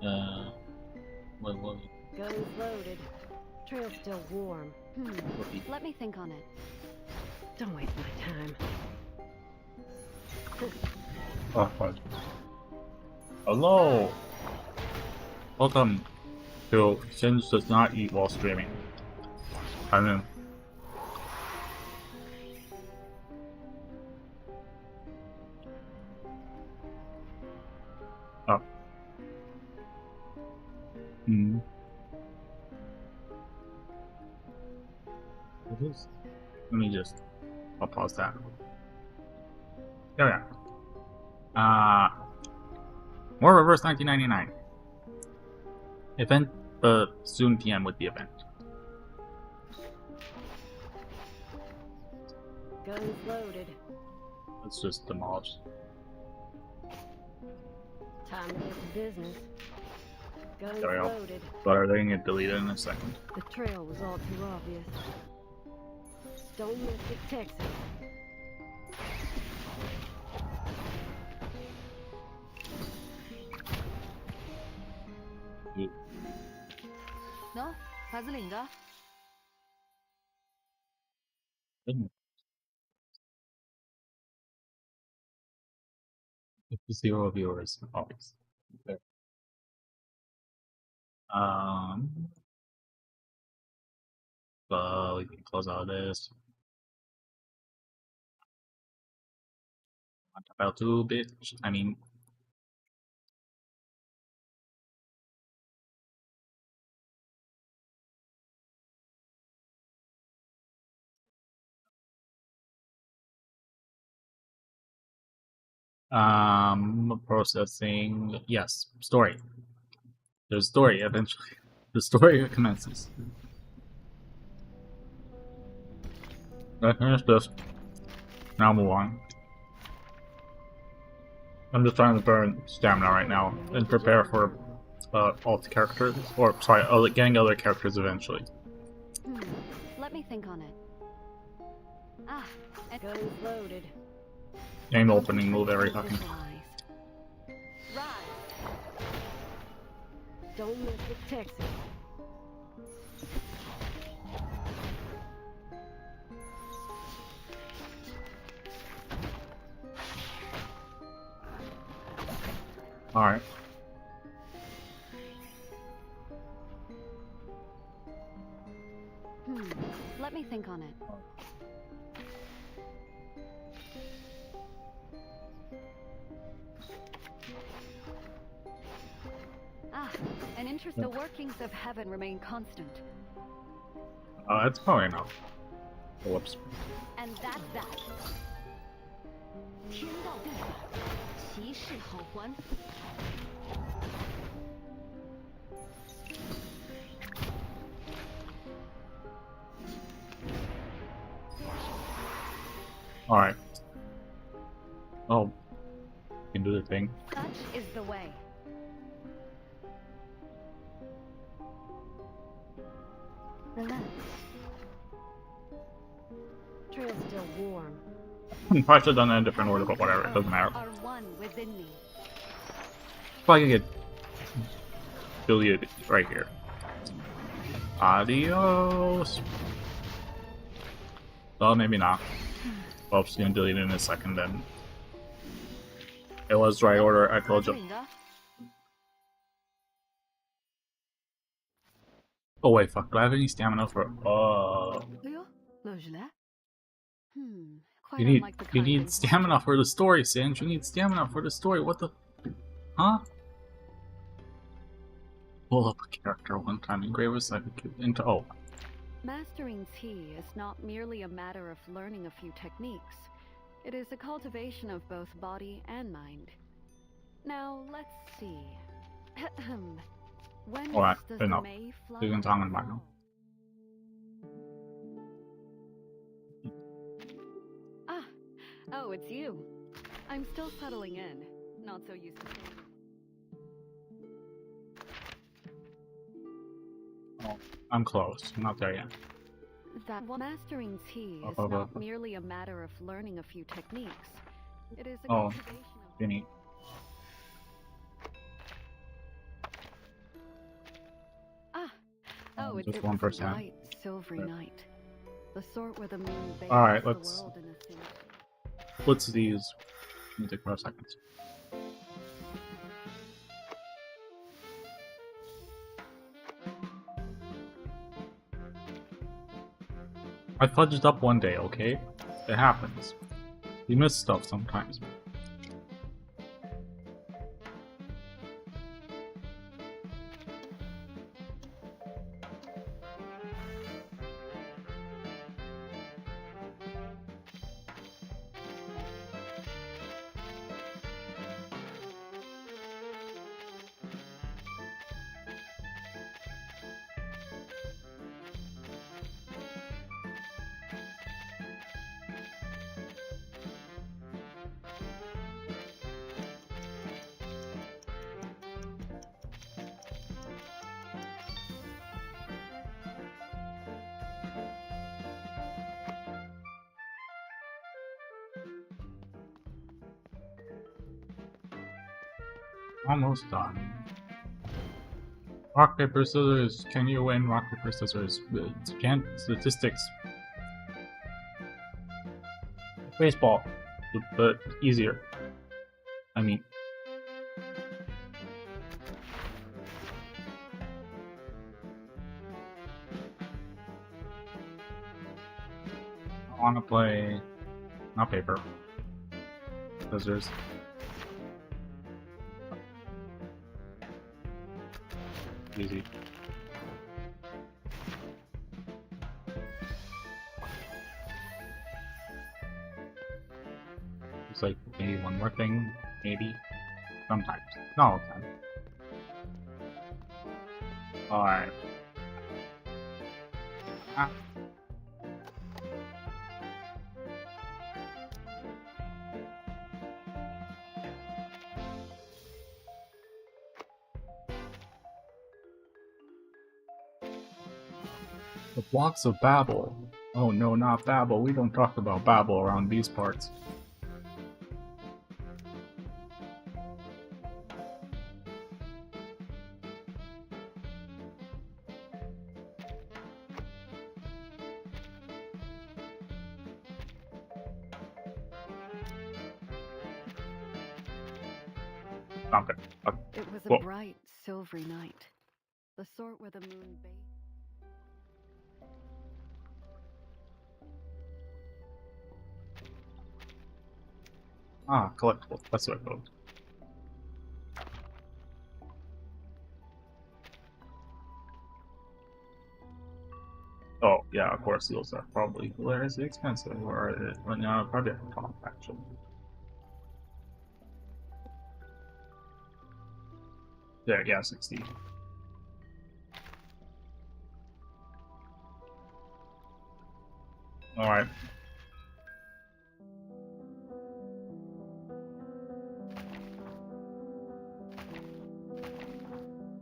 Uh, what? Guns loaded. Trail's still warm. Let me think on it. Don't waste my time. Oh, fuck. Hello! Welcome to Singe does not eat while streaming. I mean, oh. What is? Let me just. I'll pause that. There we are. More Reverse 1999. Event, soon PM with the event. Guns loaded. Let's just demolish. Time to get to business. Guns There we go. loaded. But are they gonna get deleted in a second? The trail was all too obvious. Don't miss it, Texas. 너 바즐인가? Goodness. 0 viewers. Always. There. We can close out this. About 2 bitch. I mean. Processing. Yes, story. There's story eventually. The story commences. I finished this. Now move on. I'm just trying to burn stamina right now and prepare for alt characters, or sorry, getting other characters eventually. Let me think on it. Guns loaded. Game opening move every fucking time. Don't miss it, Texas. Alright. Let me think on it. An interest the workings of heaven remain constant. That's probably enough. Whoops. And that's that. 天道对法，其事好还。Alright. Oh. You can do the thing. Such is the way. Relax. Trail's still warm. Probably should have done that in a different order, but whatever, it doesn't matter. Are one within me. Probably gonna get deleted right here. Adios! Well, maybe not. Well, she's gonna delete it in a second then. It was right order, I told you. Oh wait, fuck, do I have any stamina for you need stamina for the story, Singe. You need stamina for the story. What the huh? Pull up a character one time, engrave a second into Mastering tea is not merely a matter of learning a few techniques. It is a cultivation of both body and mind. Now, let's see. When Alright, does enough. May fly? You can talk about it. Oh, it's you. I'm still settling in. Not so used to seeing. Oh, I'm close. I'm not there yet. That mastering tea is not merely a matter of learning a few techniques. It is a cultivation of... Vinny. Just It one was a person. bright, silvery night. The sort where the moon bathes Alright, the let's world in a thin. let's these. Let me take 5 seconds. I fudged up one day, okay? It happens. We miss stuff sometimes. Almost done. Rock, paper, scissors. Can you win? Rock, paper, scissors. Statistics. Baseball. But easier. I mean. I want to play. Not paper. Scissors. Easy. It's like maybe one more thing, maybe. Sometimes. Not all the time. Alright. Ah. The blocks of Babel. Oh no, not Babel. We don't talk about Babel around these parts. Not good. It was a Whoa. bright, silvery night. The sort where the moon bathed. Ah, collectible. That's what I thought. Oh, yeah, of course, those are probably hilariously expensive, or no, probably at the top, actually. Yeah, 60. Alright.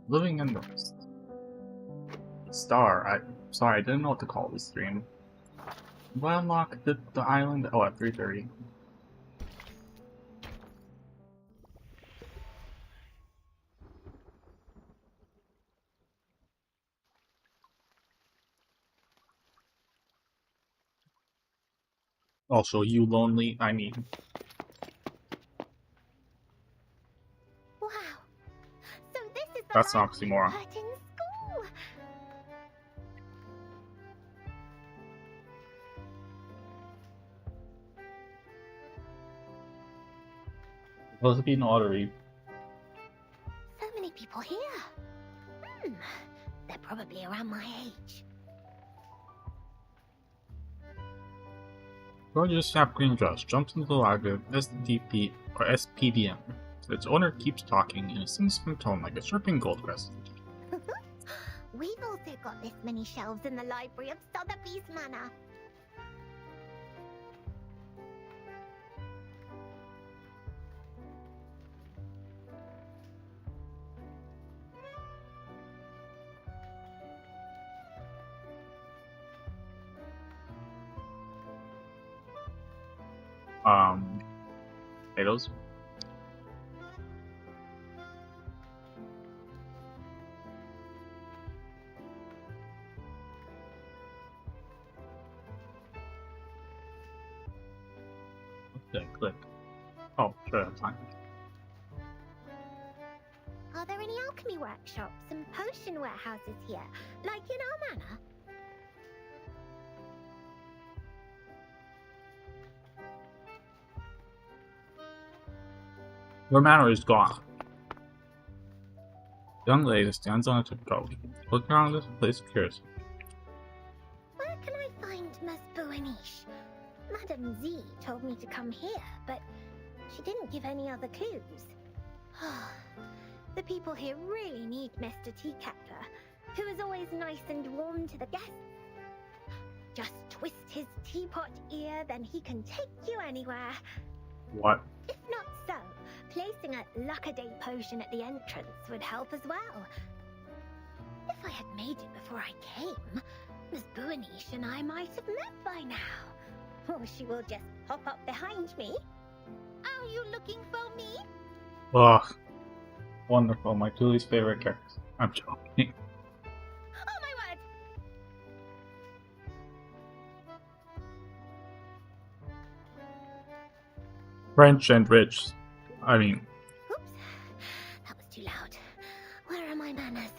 Living in the West. Star. Sorry, I didn't know what to call this stream. Do I unlock the island? Oh, at 3:30. Also, you lonely. I mean, Wow. So this is the that's an life oxymoron. I learned in school. Lesbian lottery. So many people here. They're probably around my age. Gorgeous sap green dress jumps into the lager SDP or SPDM. Its owner keeps talking in a sing-sing tone like a chirping goldcrest. We've also got this many shelves in the library of Sotheby's Manor. Potatoes. Click. Oh, sure, that's fine. Are there any alchemy workshops and potion warehouses here, like in our manor? Your manor is gone. Young lady stands on a tiptoe. Looking around this place, curious. Where can I find Miss Buanish? Madame Z told me to come here, but she didn't give any other clues. The people here really need Mr. Teacaptor, who is always nice and warm to the guests. Just twist his teapot ear, then he can take you anywhere. What? If not so, placing a luck-a-day potion at the entrance would help as well. If I had made it before I came, Miss Buanish and I might have met by now. Or she will just hop up behind me. Are you looking for me? Ugh. Wonderful, my two least favorite characters. I'm joking. Oh my word! French and rich. I mean, Oops, that was too loud. Where are my manners?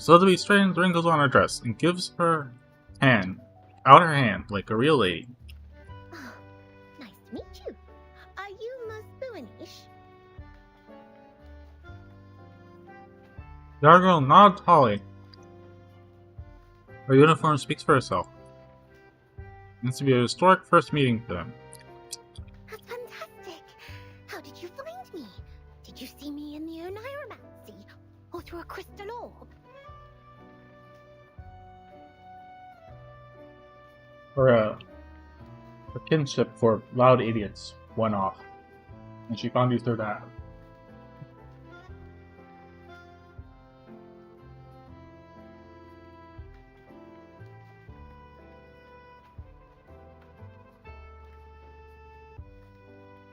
Sotheby straightens wrinkles on her dress and gives her out her hand, like a real lady. Oh, nice to meet you. Are you Miss Buanish? The girl nods Holly. Her uniform speaks for herself. It needs to be a historic first meeting for them. That's fantastic. How did you find me? Did you see me in the Oniromancy? Or through a crystal orb? Her kinship for loud idiots went off, and she found you through that.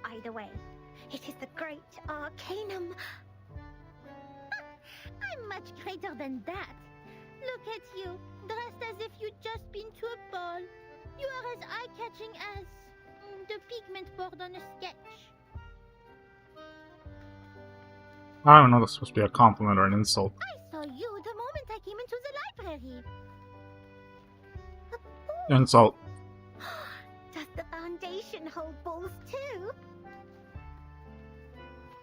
Either way, it is the great Arcanum. I'm much greater than that. Look at you, dressed as if you'd just been to a ball. You are as eye-catching as the pigment board on a sketch. I don't know if this is supposed to be a compliment or an insult. I saw you the moment I came into the library. Insult. Does the Foundation hold balls too?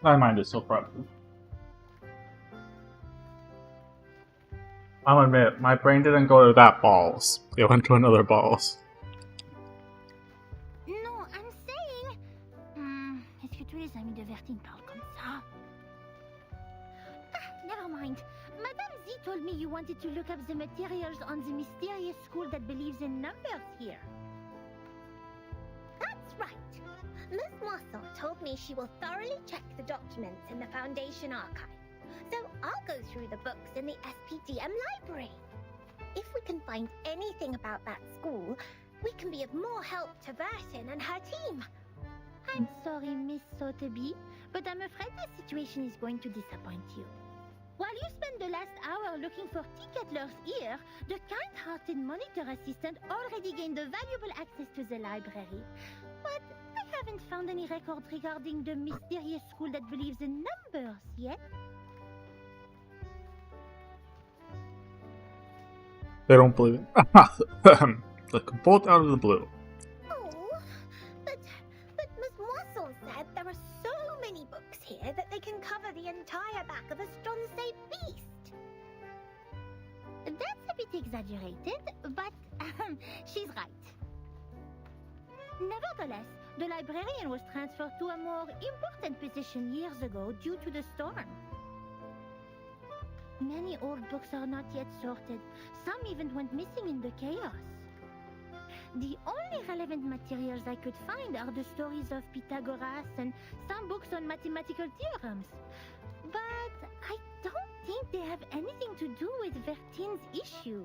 My mind is so proud of you. I'll admit, my brain didn't go to that balls. It went to another balls. Non, I'm saying... Est-ce que tous les amis de Vertine parlent comme ça? Never mind. Madame Z told me you wanted to look up the materials on the mysterious school that believes in numbers here. That's right. Miss Moissant told me she will thoroughly check the documents in the Foundation archive. So I'll go through the books in the SPDM library. If we can find anything about that school, we can be of more help to Vertin and her team. I'm sorry, Miss Sotheby, but I'm afraid the situation is going to disappoint you. While you spend the last hour looking for Teacaptor's ear, the kind-hearted monitor assistant already gained a valuable access to the library. But I haven't found any record regarding the mysterious school that believes in numbers yet. They don't believe it. Like, bolt out of the blue. Oh, but Miss Moisson said there are so many books here that they can cover the entire back of a Stronsay beast. That's a bit exaggerated, but she's right. Nevertheless, the librarian was transferred to a more important position years ago due to the storm. Many old books are not yet sorted. Some even went missing in the chaos. The only relevant materials I could find are the stories of Pythagoras and some books on mathematical theorems. But I don't think they have anything to do with Vertine's issue.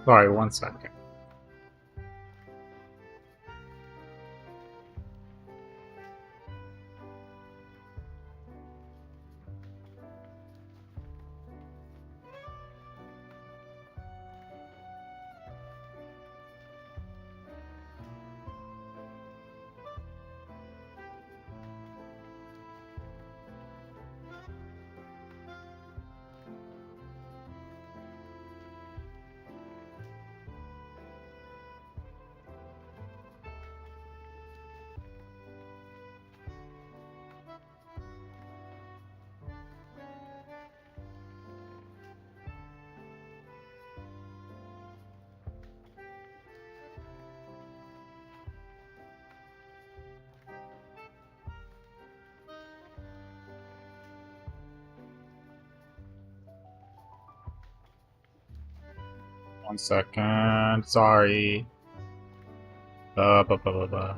Sorry, 1 second. One second. Sorry. Blah, blah, blah, blah.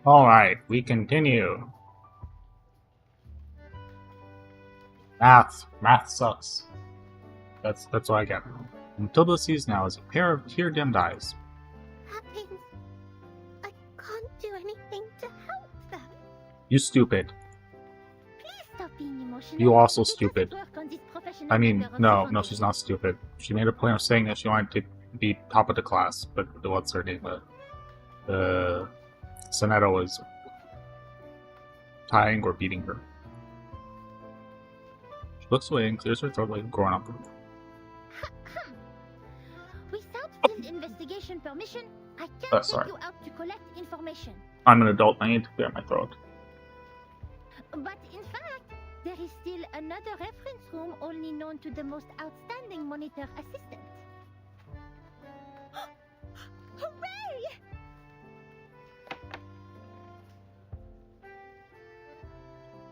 Alright, we continue. Math sucks. That's what I get. Matilda sees now as a pair of tear-dimmed eyes. Happens. I can't do anything to help them. You stupid. Please stop being emotional. You also It doesn't stupid. work on this professional I mean, member of no, the no, she's not stupid. She made a point of saying that she wanted to be top of the class, but what's her name? Sonetta was tying or beating her. She looks away and clears her throat like a grown-up. Without field investigation permission, I can't take sorry. you out to collect information. I'm an adult, I need to clear my throat. But in fact, there is still another reference room only known to the most outstanding monitor assistant. Hooray!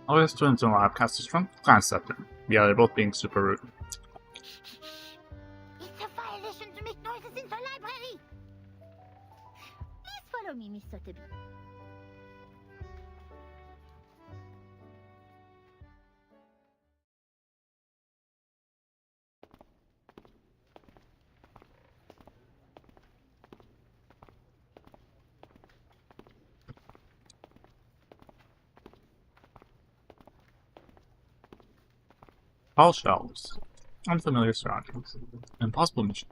All the students in the lab cast a strong glance at them. Yeah, they're both being super rude. It's a violation to make noises in the library! Please follow me, Miss Sotheby. Tall shelves, unfamiliar surroundings, impossible mission.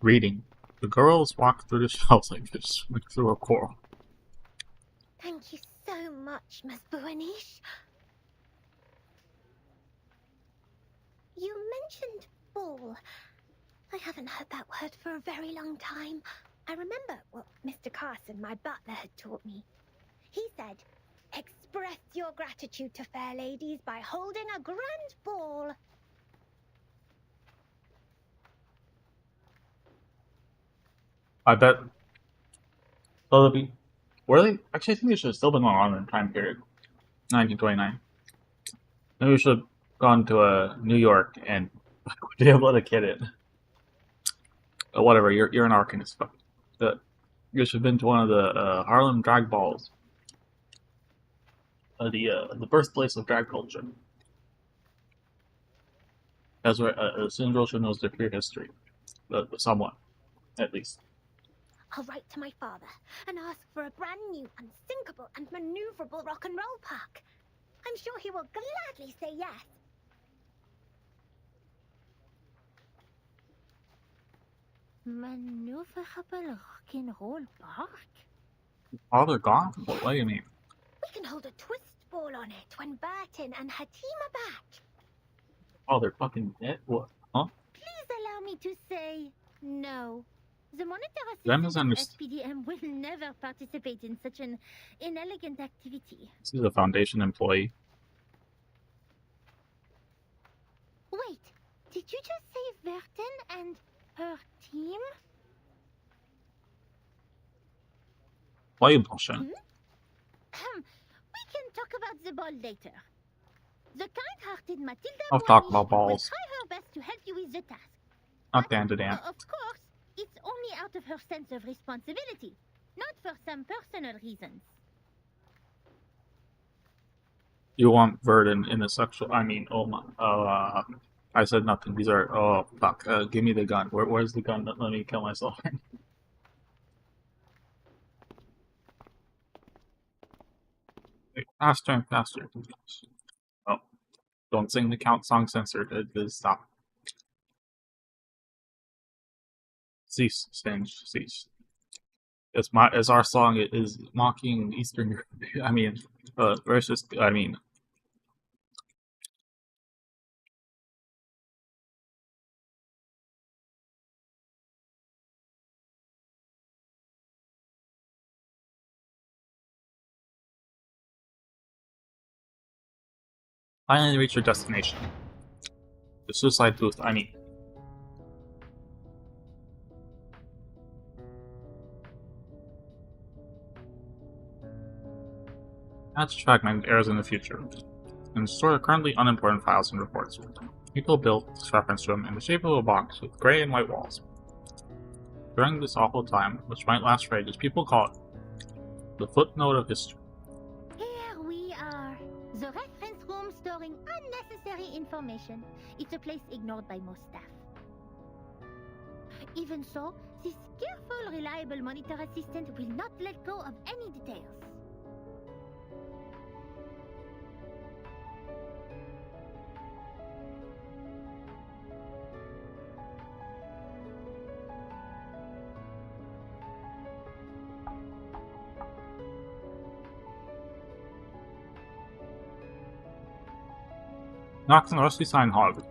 Reading. The girls walk through the shelves like fish swimming through a coral. Thank you so much, Miss Buanish. You mentioned ball. I haven't heard that word for a very long time. I remember what Mr. Carson, my butler, had taught me. He said, express your gratitude to fair ladies by holding a grand ball. I bet. Actually, I think they should have still been on in time period. 1929. Maybe we should have gone to New York and be able to get it. Whatever, you're an arcanist, but you should have been to one of the Harlem drag balls. The birthplace of drag culture. That's where Singe should knows their queer history. Somewhat, at least. I'll write to my father and ask for a brand new, unsinkable and maneuverable rock and roll park. I'm sure he will gladly say yes. Maneuverable rock and roll park? Oh, they're gone? What do you mean? We can hold a twist ball on it when Barton and her team are back. Oh, they're fucking dead? What? Huh? Please allow me to say no. The monitor That assistant of misunderstood. SPDM will never participate in such an inelegant activity. This is a Foundation employee. Wait, did you just say Verten and her team? Why are you bullshit? We can talk about the ball later. The kind-hearted Matilda I'll talk Bourniche about will balls. try her best to help you with the task. Not Dan to Dan. Of course, it's only out of her sense of responsibility, not for some personal reasons. You want Verdon in a sexual... I mean, oh my... I said nothing. These are... Oh, fuck. Give me the gun. Where's the gun? Let me kill myself. Faster and faster. Oh. Don't sing the count song censored. Stop. Cease, Singe. Cease. It's our song. It is mocking Eastern Europe. I mean, versus... I mean... Finally reach your destination. The suicide booth, I mean. Patch fragment errors in the future. And store currently unimportant files and reports. People built this reference room in the shape of a box with gray and white walls. During this awful time, which might last for ages, people call it the footnote of history. Here we are. The reference room storing unnecessary information. It's a place ignored by most staff. Even so, this careful, reliable monitor assistant will not let go of any details. Knox and Rusty sign Hog.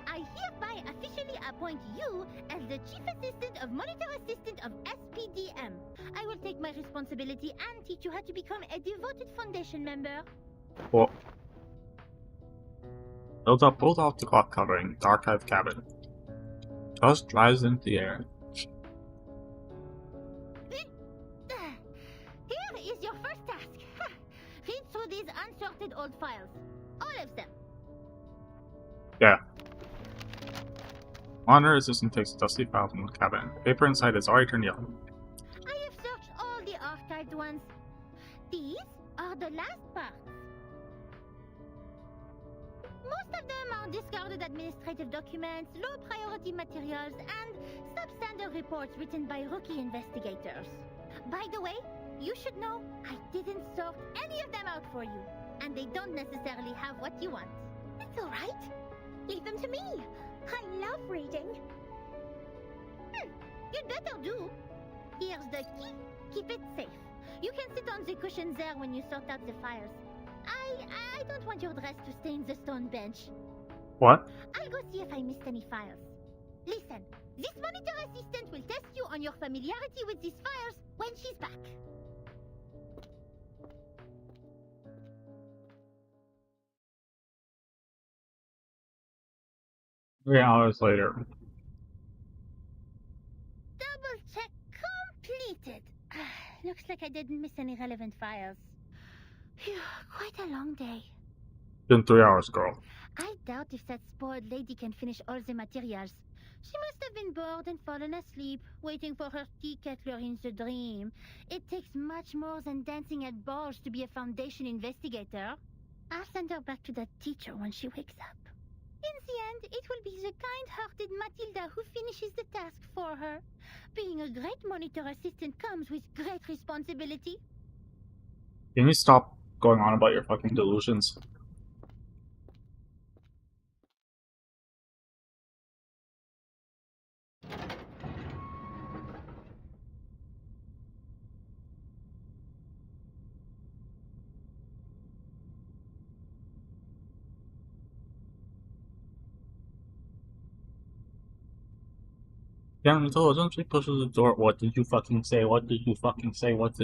I hereby officially appoint you as the Chief Assistant of Monitor Assistant of SPDM. I will take my responsibility and teach you how to become a devoted Foundation member. Well, builds up both off the clock covering the archive cabin. Dust dries into the air. Here is your first task. Read through these unsorted old files. All of them. Yeah. Monitor assistant takes a dusty file from the cabin. The paper inside is already turned yellow. I have searched all the archived ones. These are the last parts. Most of them are discarded administrative documents, low-priority materials, and substandard reports written by rookie investigators. By the way, you should know I didn't sort any of them out for you, and they don't necessarily have what you want. That's all right. Leave them to me. I love reading. You'd better do. Here's the key. Keep it safe. You can sit on the cushions there when you sort out the files. I don't want your dress to stain the stone bench. What? I'll go see if I missed any files. Listen, this monitor assistant will test you on your familiarity with these files when she's back. 3 hours later. Double check completed. Looks like I didn't miss any relevant files. Phew, quite a long day. Been 3 hours, girl. I doubt if that spoiled lady can finish all the materials. She must have been bored and fallen asleep, waiting for her tea kettler in the dream. It takes much more than dancing at balls to be a Foundation investigator. I'll send her back to that teacher when she wakes up. In the end, it will be the kind-hearted Matilda who finishes the task for her. Being a great monitor assistant comes with great responsibility. Can you stop going on about your fucking delusions? Yeah, and so essentially pushes the door. What did you fucking say? What did you fucking say? What?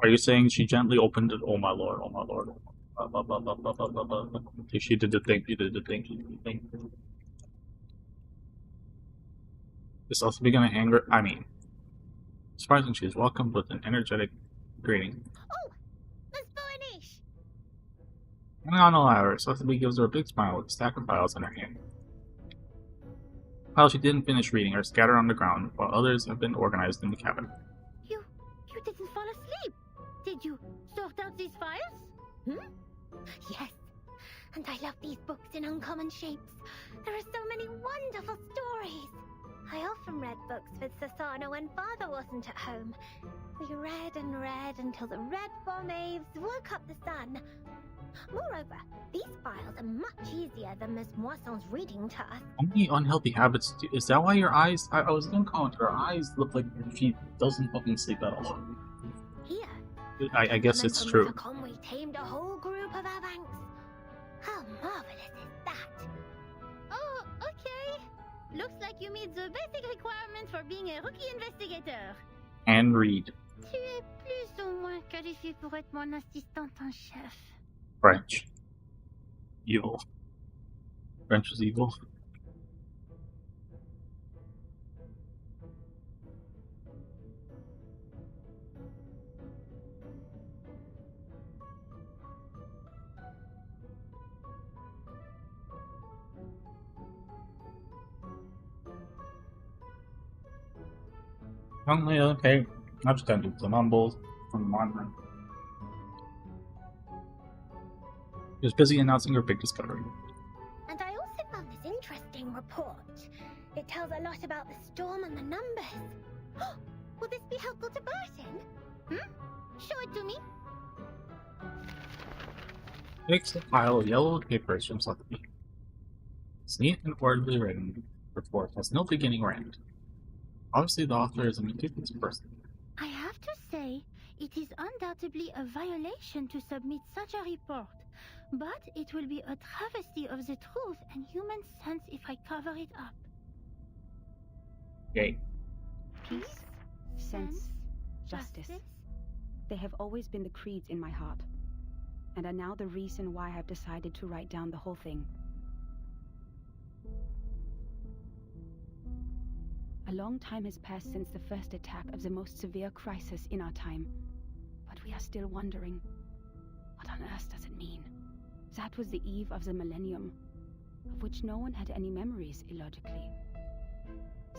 Are you saying she gently opened it? Oh my lord, oh my lord. She did the thing, she did the thing, she did the thing. This also be gonna anger. I mean, surprising she is welcomed with an energetic greeting. Oh, Miss Boanish! And on the ladder, Cecily gives her a big smile with a stack of files in her hand. Files she didn't finish reading are scattered on the ground, while others have been organized in the cabin. You didn't fall asleep. Did you sort out these files? Yes, and I love these books in uncommon shapes. There are so many wonderful stories. I often read books with Sasana when father wasn't at home. We read and read until the red waves woke up the sun. Moreover, these files are much easier than Miss Moisson's reading to us. How many unhealthy habits is that why your eyes? I was gonna comment, her eyes look like she doesn't fucking sleep at all. Here, I guess it's true. We tamed a whole group of our banks. How marvelous is that? Oh, okay. Looks like you meet the basic requirement for being a rookie investigator. And read. Tu es plus ou moins qualifié pour être mon assistante en chef. French. Evil. French is evil. Okay. I'm just gonna do the mumbles from the monitor. She was busy announcing her big discovery. And I also found this interesting report. It tells a lot about the storm and the numbers. Will this be helpful to Burton? Show it to me. Takes a pile of yellow papers from Sotheby. It's neat and orderly written. The report has no beginning or end. Obviously, the author is a meticulous person. I have to say, it is undoubtedly a violation to submit such a report. But it will be a travesty of the truth and human sense if I cover it up. Yay. Peace, sense, justice. They have always been the creeds in my heart, and are now the reason why I've decided to write down the whole thing. A long time has passed since the first attack of the most severe crisis in our time, but we are still wondering, what on earth does it mean? That was the eve of the millennium, of which no one had any memories, illogically.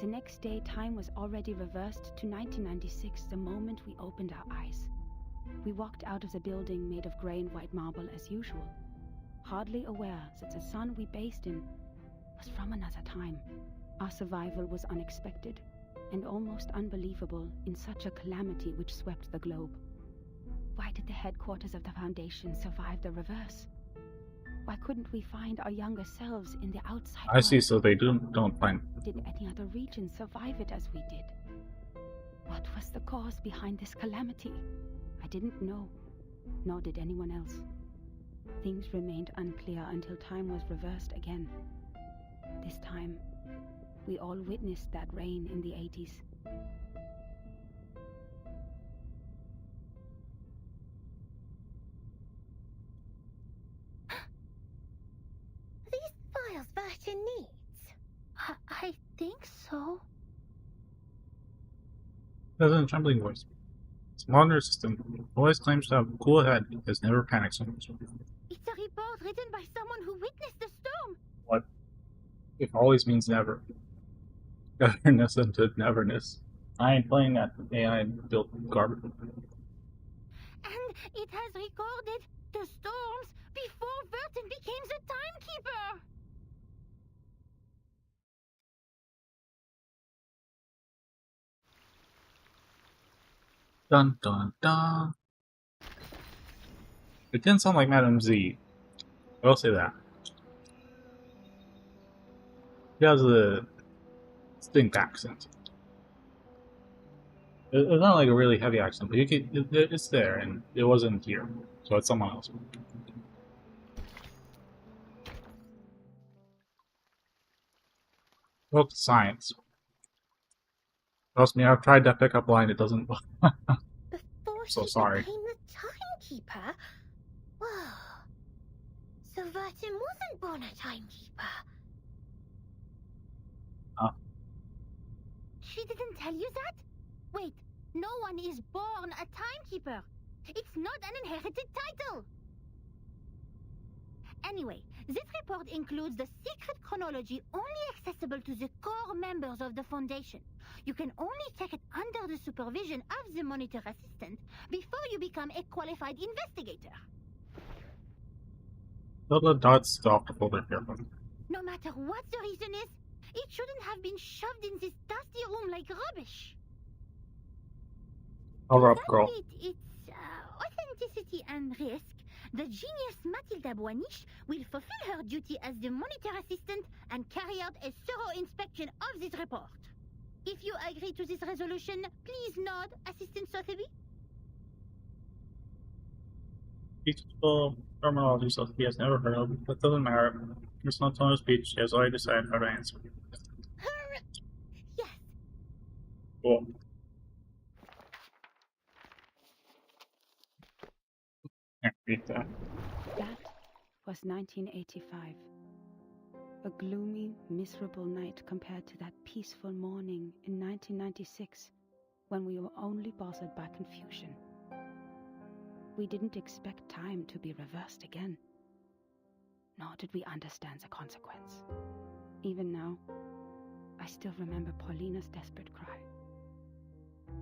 The next day, time was already reversed to 1996, the moment we opened our eyes. We walked out of the building made of grey and white marble as usual, hardly aware that the sun we bathed in was from another time. Our survival was unexpected and almost unbelievable in such a calamity which swept the globe. Why did the headquarters of the Foundation survive the reverse? Why couldn't we find our younger selves in the outside I see, world? so they don't find. Did any other region survive it as we did? What was the cause behind this calamity? I didn't know, nor did anyone else. Things remained unclear until time was reversed again. This time, we all witnessed that reign in the 80s. These files Burton needs. I think so. That's in a trembling voice. It's a modern system. Always claims to have a cool head, has never panicked so much. It's a report written by someone who witnessed the storm. What? It always means never. Everness into neverness. I ain't playing that AI built garbage. And it has recorded the storms before Burton became the timekeeper. Dun dun dun. It didn't sound like Madame Z. I will say that. She has a distinct accent. It's not like a really heavy accent, but it's there, and it wasn't here, so it's someone else. Well, science. Trust me, I've tried that pickup line. It doesn't. Before So she sorry. became the timekeeper? Whoa. So Vertin wasn't born a timekeeper. She didn't tell you that? Wait, no one is born a timekeeper. It's not an inherited title. Anyway, this report includes the secret chronology only accessible to the core members of the Foundation. You can only check it under the supervision of the monitor assistant before you become a qualified investigator. Fill the dots off the folder carefully. No matter what the reason is, it shouldn't have been shoved in this dusty room like rubbish. Cover To up, girl. validate its authenticity and risk, the genius Matilda Boaniche will fulfill her duty as the monitor assistant and carry out a thorough inspection of this report. If you agree to this resolution, please nod, Assistant Sotheby. Beautiful terminology Sophie has never heard of, but doesn't matter. It's not tone of speech. She has already decided how to answer. Yes. Cool. Can't read that. That was 1985. A gloomy, miserable night compared to that peaceful morning in 1996, when we were only bothered by confusion. We didn't expect time to be reversed again. Nor did we understand the consequence. Even now, I still remember Paulina's desperate cry.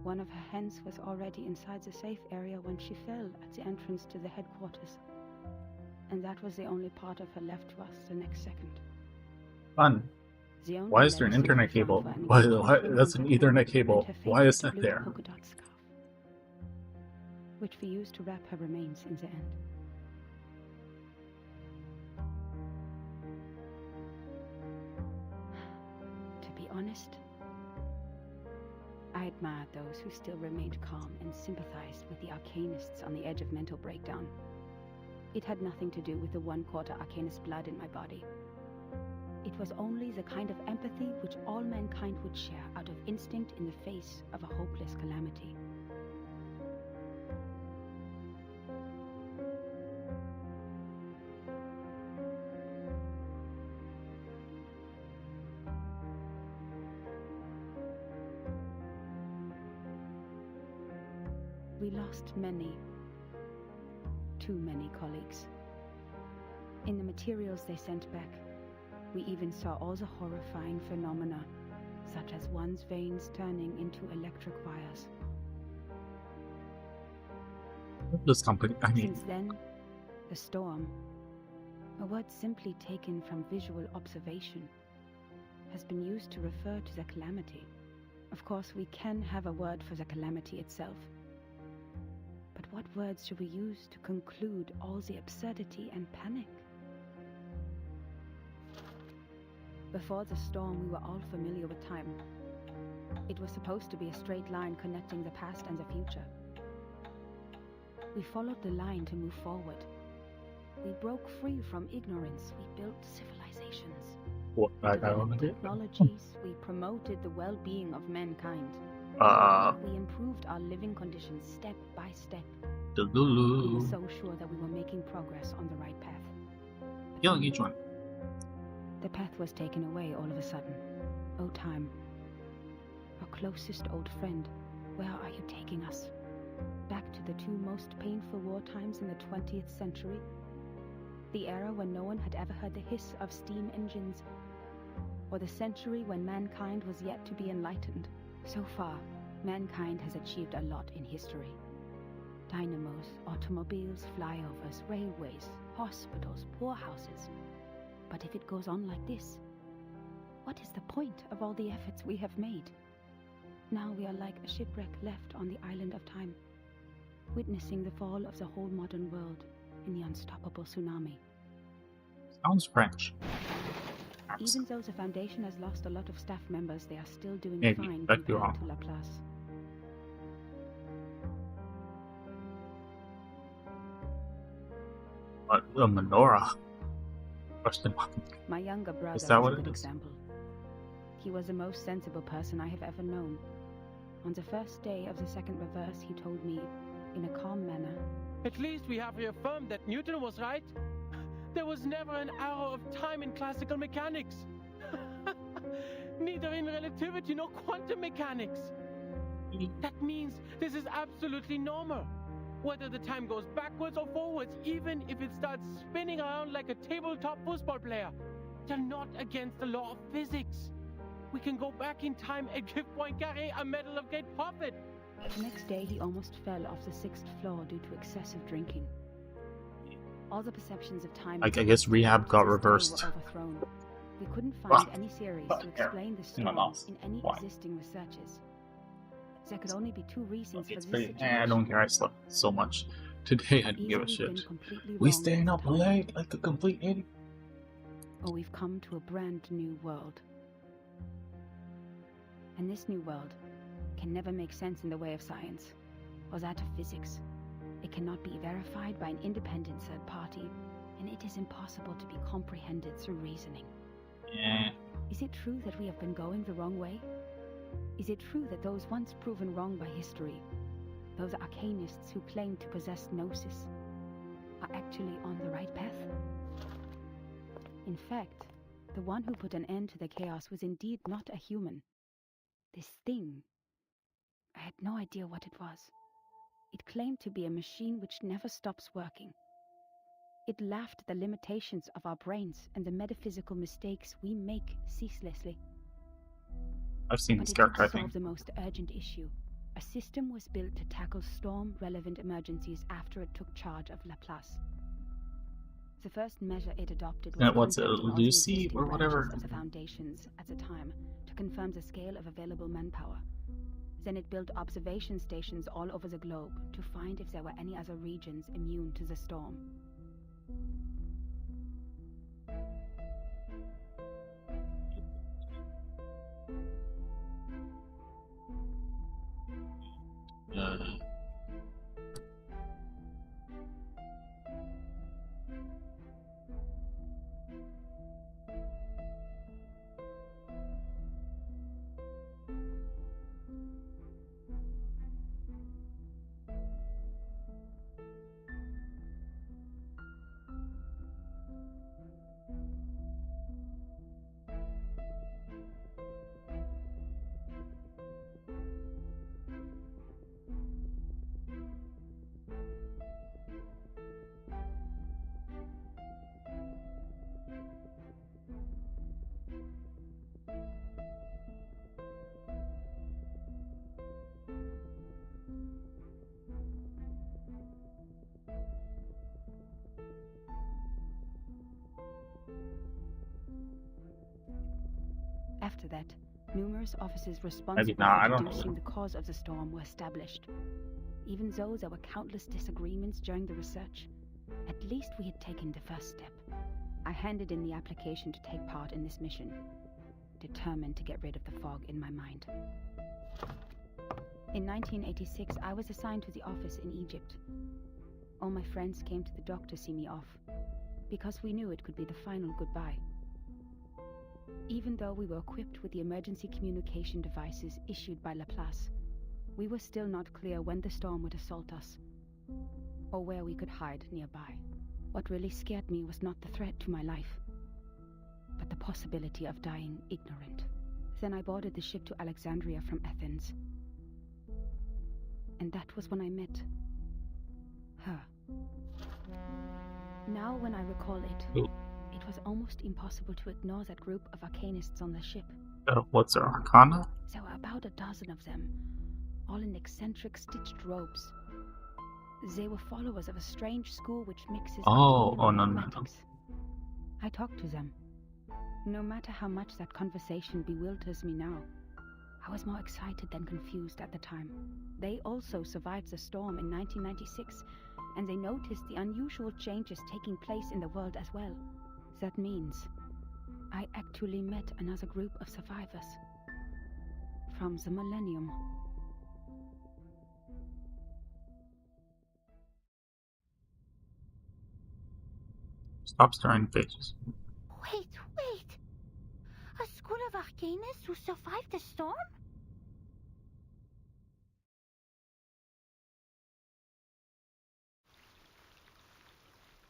One of her hens was already inside the safe area when she fell at the entrance to the headquarters. And that was the only part of her left to us the next second. Fun. The only Why is there an medicine internet we found cable? for any Why, confusion that's an was her Ethernet and cable. her face Why is with the that blue there? polka dot scarf, which we used to wrap her remains in the end. To be honest, I admired those who still remained calm and sympathized with the arcanists on the edge of mental breakdown. It had nothing to do with the 1/4 arcanist blood in my body. It was only the kind of empathy which all mankind would share out of instinct in the face of a hopeless calamity. We lost many, too many colleagues. In the materials they sent back, we even saw all the horrifying phenomena, such as one's veins turning into electric wires. This company, I mean, Since then, the storm, a word simply taken from visual observation, has been used to refer to the calamity. Of course, we can have a word for the calamity itself. But what words should we use to conclude all the absurdity and panic? Before the storm, we were all familiar with time. It was supposed to be a straight line connecting the past and the future. We followed the line to move forward. We broke free from ignorance. We built civilizations. what I don't Developed know. technologies. We promoted the well-being of mankind. We improved our living conditions step by step. We were Delulu. so sure that we were making progress on the right path. Killing each one. The path was taken away all of a sudden. Oh, time. Our closest old friend, where are you taking us? Back to the two most painful war times in the 20th century? The era when no one had ever heard the hiss of steam engines? Or the century when mankind was yet to be enlightened? So far, mankind has achieved a lot in history. Dynamos, automobiles, flyovers, railways, hospitals, poorhouses. But if it goes on like this, what is the point of all the efforts we have made? Now we are like a shipwreck left on the island of time, witnessing the fall of the whole modern world in the unstoppable tsunami. Sounds French. Even though the Foundation has lost a lot of staff members, they are still doing Maybe, fine but you're compared wrong. to Laplace. What? A menorah? Question mark. My younger brother is that a what good it is? example. he was the most sensible person I have ever known. On the first day of the second reverse, he told me, in a calm manner, "At least we have reaffirmed that Newton was right. There was never an arrow of time in classical mechanics. Neither in relativity nor quantum mechanics. That means this is absolutely normal. Whether the time goes backwards or forwards, even if it starts spinning around like a tabletop football player. They're not against the law of physics. We can go back in time and give Poincaré a Medal of Great Prophet." The next day, he almost fell off the 6th floor due to excessive drinking. All the perceptions of time. I guess rehab got reversed. Were overthrown. We couldn't find any theories to explain the storm in any existing researches. There could only be two reasons for this situation. I don't care. I slept so much today. I don't give a shit. We staying up late like a complete idiot. Or we've come to a brand new world. And this new world can never make sense in the way of science, or that of physics. It cannot be verified by an independent third party, and it is impossible to be comprehended through reasoning. Yeah. Is it true that we have been going the wrong way? Is it true that those once proven wrong by history, those arcanists who claim to possess gnosis, are actually on the right path? In fact, the one who put an end to the chaos was indeed not a human. This thing, I had no idea what it was. It claimed to be a machine which never stops working. It laughed at the limitations of our brains and the metaphysical mistakes we make ceaselessly. I've seen But this it character, I did solve think. the most urgent issue. A system was built to tackle storm-relevant emergencies after it took charge of Laplace. The first measure it adopted was What's it, contact all the Lucy existing or whatever? branches of the foundations at the time to confirm the scale of available manpower. Then it built observation stations all over the globe to find if there were any other regions immune to the storm. After that, numerous officers responsible I for don't deducing know. the cause of the storm were established. Even though there were countless disagreements during the research, at least we had taken the first step. I handed in the application to take part in this mission, determined to get rid of the fog in my mind. In 1986, I was assigned to the office in Egypt. All my friends came to the dock to see me off, because we knew it could be the final goodbye. Even though we were equipped with the emergency communication devices issued by Laplace, we were still not clear when the storm would assault us, or where we could hide nearby. What really scared me was not the threat to my life, but the possibility of dying ignorant. Then I boarded the ship to Alexandria from Athens. And that was when I met her. Now when I recall it, it was almost impossible to ignore that group of arcanists on the ship. What's her arcana? There were about a dozen of them, all in eccentric stitched robes. They were followers of a strange school which mixes arcane and no. mathematics. I talked to them. No matter how much that conversation bewilders me now, I was more excited than confused at the time. They also survived the storm in 1996, and they noticed the unusual changes taking place in the world as well. That means I actually met another group of survivors from the Millennium. Stop stirring bitches. Wait! A School of Arcanists who survived the storm?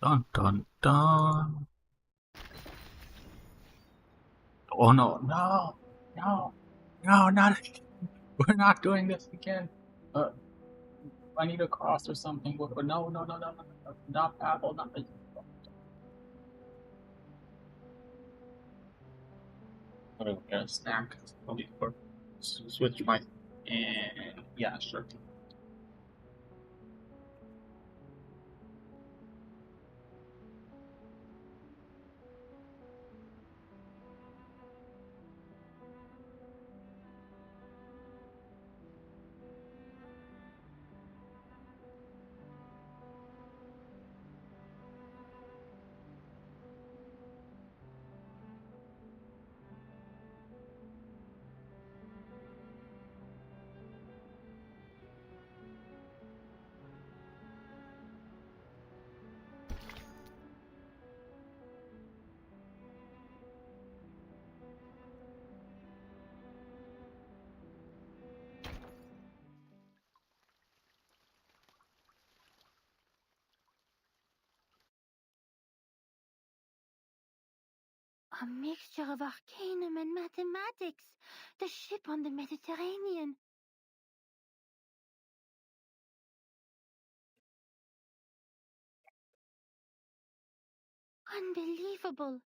Dun dun dun. Oh no, no, no, no, not again. We're not doing this again. I need a cross or something. No, no, no, no, no, no, not apple, not the. I'm gonna get a snack. I'll be for switch my. And yeah, sure. A mixture of arcanum and mathematics. The ship on the Mediterranean. Unbelievable.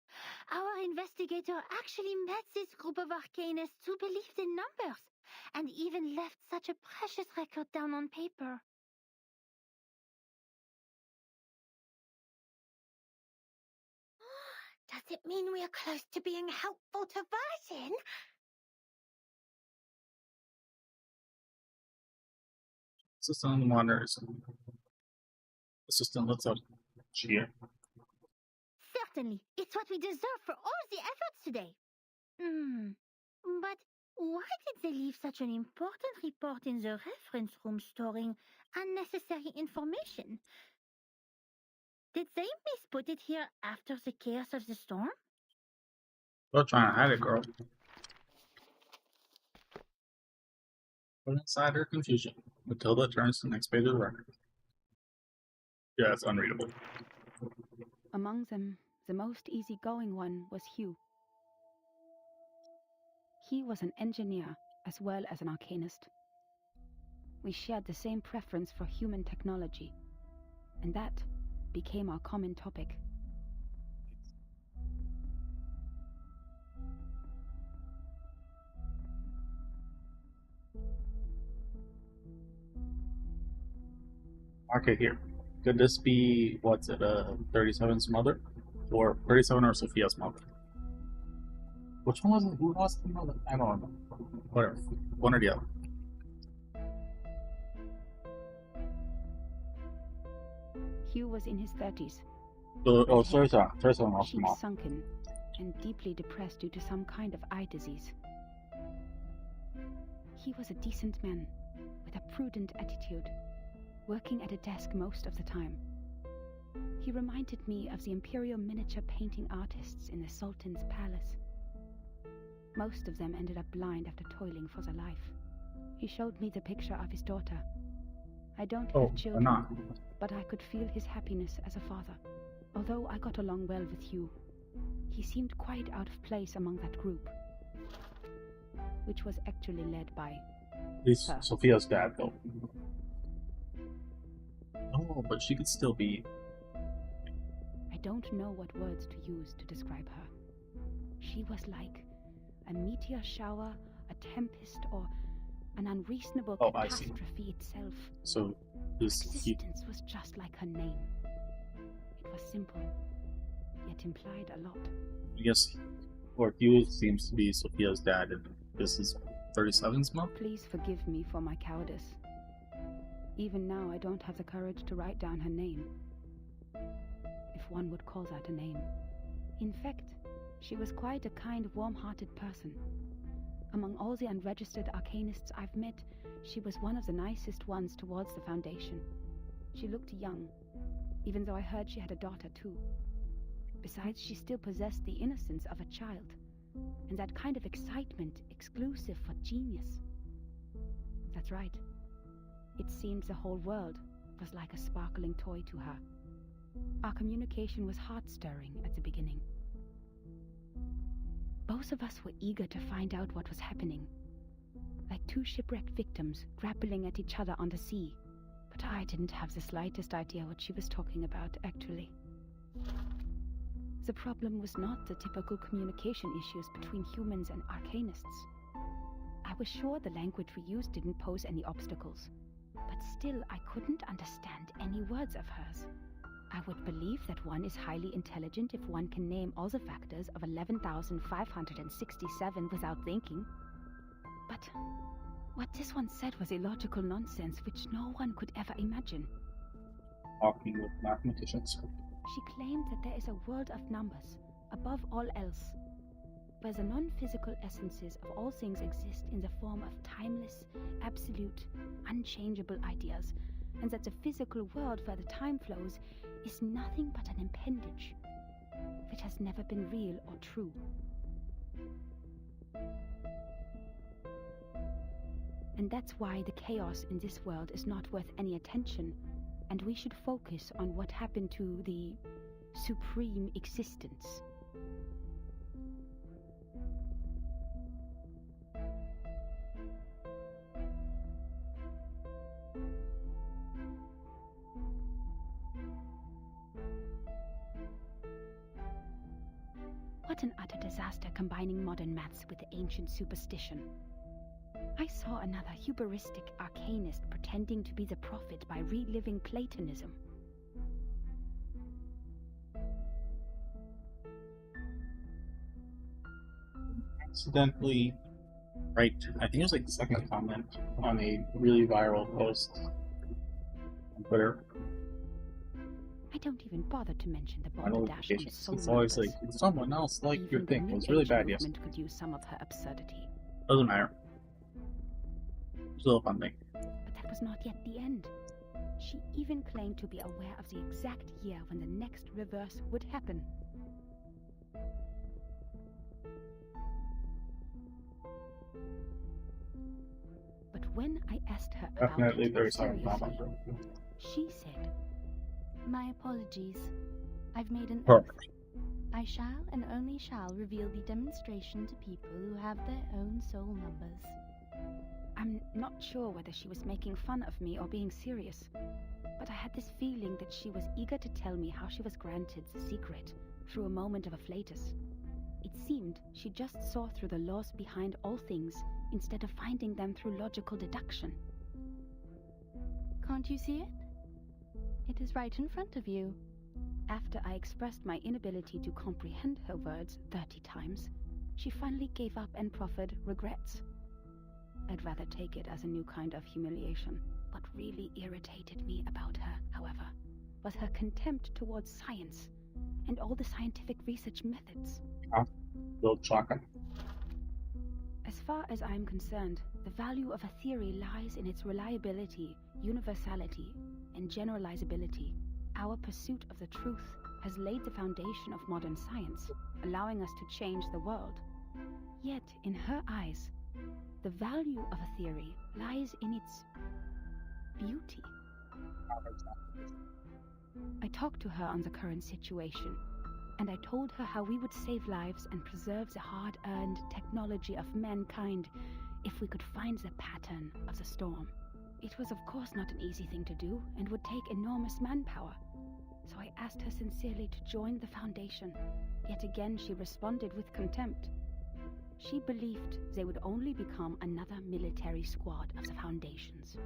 Our investigator actually met this group of arcanists who believed in numbers, and even left such a precious record down on paper. Does it mean we are close to being helpful to Virgin? Assistant monitors. Assistant, let's cheer. Certainly, it's what we deserve for all the efforts today. But why did they leave such an important report in the reference room storing unnecessary information? Did they misput it here after the chaos of the storm? Still trying to hide it, girl. Put inside her confusion. Matilda turns to the next page of the record. Yeah, it's unreadable. Among them, the most easygoing one was Hugh. He was an engineer as well as an arcanist. We shared the same preference for human technology, and that became our common topic. Okay, here. Could this be, what's it, 37's mother? Or 37 or Sophia's mother? Which one was it? Who was the mother? I don't know. Whatever. One or the other. Hugh was in his 30s. Oh, sorry, was the Cheeks mom. sunken and deeply depressed due to some kind of eye disease. He was a decent man with a prudent attitude, working at a desk most of the time. He reminded me of the imperial miniature painting artists in the Sultan's palace. Most of them ended up blind after toiling for their life. He showed me the picture of his daughter. I don't have children, but I could feel his happiness as a father. Although I got along well with Hugh, he seemed quite out of place among that group, which was actually led by He's her. Sophia's dad, though. Oh, but she could still be. I don't know what words to use to describe her. She was like a meteor shower, a tempest, or an unreasonable catastrophe itself. So, Her existence was just like her name. It was simple, yet implied a lot. I guess, or Hugh seems to be Sophia's dad, and this is 37's mom? Please forgive me for my cowardice. Even now, I don't have the courage to write down her name, if one would call that a name. In fact, she was quite a kind, warm-hearted person. Among all the unregistered arcanists I've met, she was one of the nicest ones towards the Foundation. She looked young, even though I heard she had a daughter too. Besides, she still possessed the innocence of a child, and that kind of excitement exclusive for genius. That's right. It seemed the whole world was like a sparkling toy to her. Our communication was heart-stirring at the beginning. Both of us were eager to find out what was happening, like two shipwrecked victims grappling at each other on the sea. But I didn't have the slightest idea what she was talking about, actually. The problem was not the typical communication issues between humans and arcanists. I was sure the language we used didn't pose any obstacles, but still I couldn't understand any words of hers. I would believe that one is highly intelligent if one can name all the factors of 11,567 without thinking. But what this one said was illogical nonsense which no one could ever imagine. Talking with mathematicians. She claimed that there is a world of numbers, above all else, where the non-physical essences of all things exist in the form of timeless, absolute, unchangeable ideas, and that the physical world where the time flows is nothing but an appendage, which has never been real or true. And that's why the chaos in this world is not worth any attention, and we should focus on what happened to the supreme existence. What an utter disaster combining modern maths with the ancient superstition. I saw another hubristic arcanist pretending to be the prophet by reliving Platonism. Accidentally, right, I think it was like the second comment on a really viral post on Twitter. I don't even bother to mention the My balderdash on notifications. soul It's always numbers. like, someone else like your Even thing. the It was New really Age bad, yes. movement could use some of her absurdity. Doesn't matter. It's a little fun thing. But that was not yet the end. She even claimed to be aware of the exact year when the next reverse would happen. But when I asked her about Definitely it 37 seriously, she said, My apologies. I've made an Perfect. oath. I shall and only shall reveal the demonstration to people who have their own soul numbers. I'm not sure whether she was making fun of me or being serious, but I had this feeling that she was eager to tell me how she was granted the secret through a moment of afflatus. It seemed she just saw through the laws behind all things instead of finding them through logical deduction. Can't you see it? It is right in front of you. After I expressed my inability to comprehend her words 30 times, she finally gave up and proffered regrets. I'd rather take it as a new kind of humiliation. What really irritated me about her, however, was her contempt towards science and all the scientific research methods. Little chocolate. As far as I'm concerned, the value of a theory lies in its reliability, universality, and generalizability. Our pursuit of the truth has laid the foundation of modern science, allowing us to change the world. Yet, in her eyes, the value of a theory lies in its beauty. I talked to her on the current situation, and I told her how we would save lives and preserve the hard-earned technology of mankind if we could find the pattern of the storm. It was of course not an easy thing to do and would take enormous manpower, so I asked her sincerely to join the Foundation. Yet again she responded with contempt. She believed they would only become another military squad of the Foundations.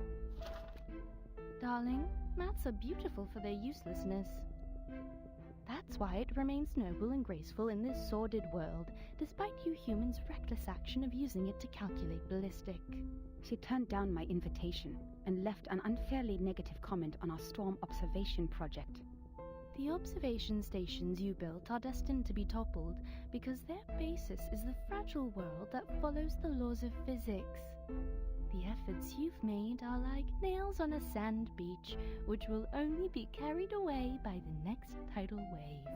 Darling, maths are beautiful for their uselessness. That's why it remains noble and graceful in this sordid world, despite you humans' reckless action of using it to calculate ballistic. She turned down my invitation and left an unfairly negative comment on our storm observation project. The observation stations you built are destined to be toppled because their basis is the fragile world that follows the laws of physics. The efforts you've made are like nails on a sand beach, which will only be carried away by the next tidal wave.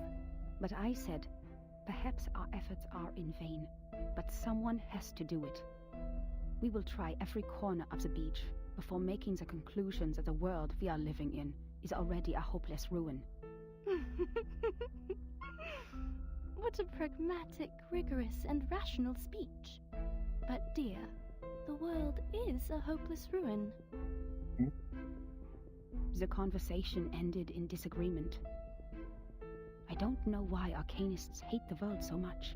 But I said, Perhaps our efforts are in vain, but someone has to do it. We will try every corner of the beach before making the conclusion that the world we are living in is already a hopeless ruin. What a pragmatic, rigorous, and rational speech. But dear, the world is a hopeless ruin. The conversation ended in disagreement. I don't know why arcanists hate the world so much.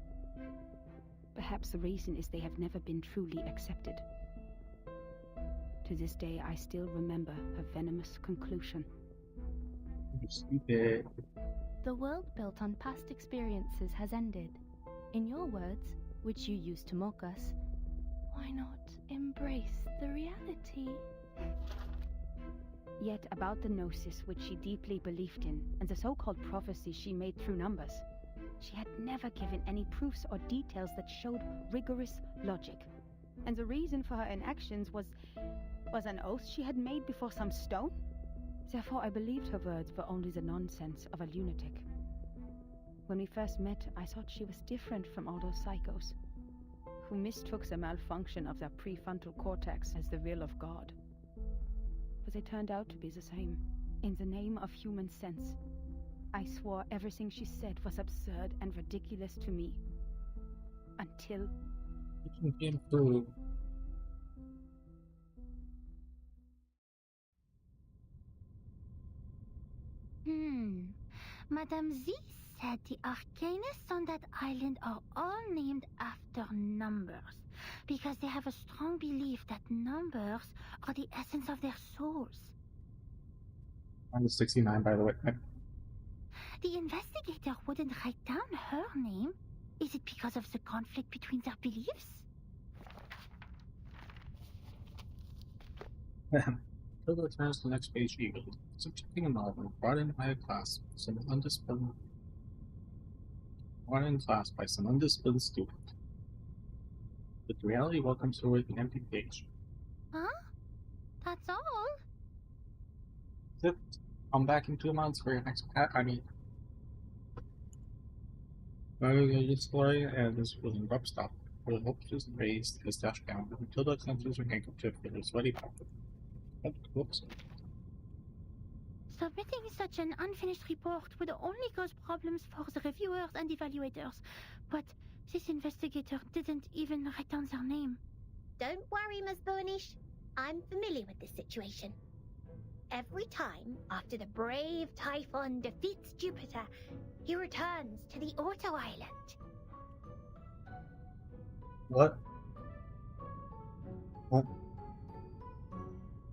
Perhaps the reason is they have never been truly accepted. To this day, I still remember her venomous conclusion. Stupid. The world built on past experiences has ended. In your words, which you used to mock us, why not embrace the reality? Yet about the gnosis which she deeply believed in, and the so-called prophecies she made through numbers, she had never given any proofs or details that showed rigorous logic. And the reason for her inactions was an oath she had made before some stone? Therefore I believed her words were only the nonsense of a lunatic. When we first met, I thought she was different from all those psychos, who mistook the malfunction of their prefrontal cortex as the will of God. But they turned out to be the same. In the name of human sense, I swore everything she said was absurd and ridiculous to me. Until... You can be improved. Madame Z said the arcanists on that island are all named after numbers, because they have a strong belief that numbers are the essence of their souls. I'm 69, by the way. The investigator wouldn't write down her name. Is it because of the conflict between their beliefs? Hilda turns to the next page eagerly. Subjecting a novel brought in by a class, some undisciplined by some undisciplined student. But reality welcomes her with an empty page. Huh? That's all? Zip, come back in 2 months for your next the story and this was an abrupt stop. Her hopes is raised as dash down. Matilda clenches her handkerchief with her sweaty pocket. Whoops. Submitting such an unfinished report would only cause problems for the reviewers and evaluators. But this investigator didn't even write down their name. Don't worry, Ms. Burnish. I'm familiar with this situation. Every time, after the brave Typhon defeats Jupiter, he returns to the Auto Island. What? What?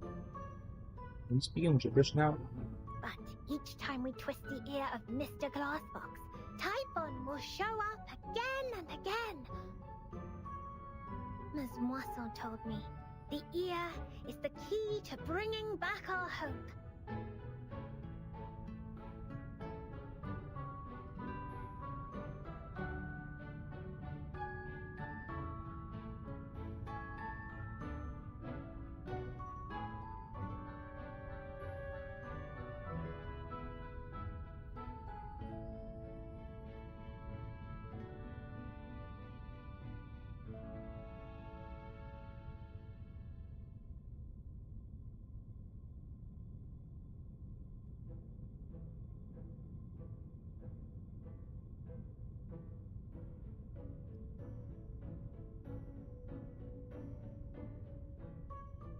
Are you speaking gibberish now? But each time we twist the ear of Mr. Glassbox, Typhon will show up again and again. Ms. Moisson told me the ear is the key to bringing back our hope.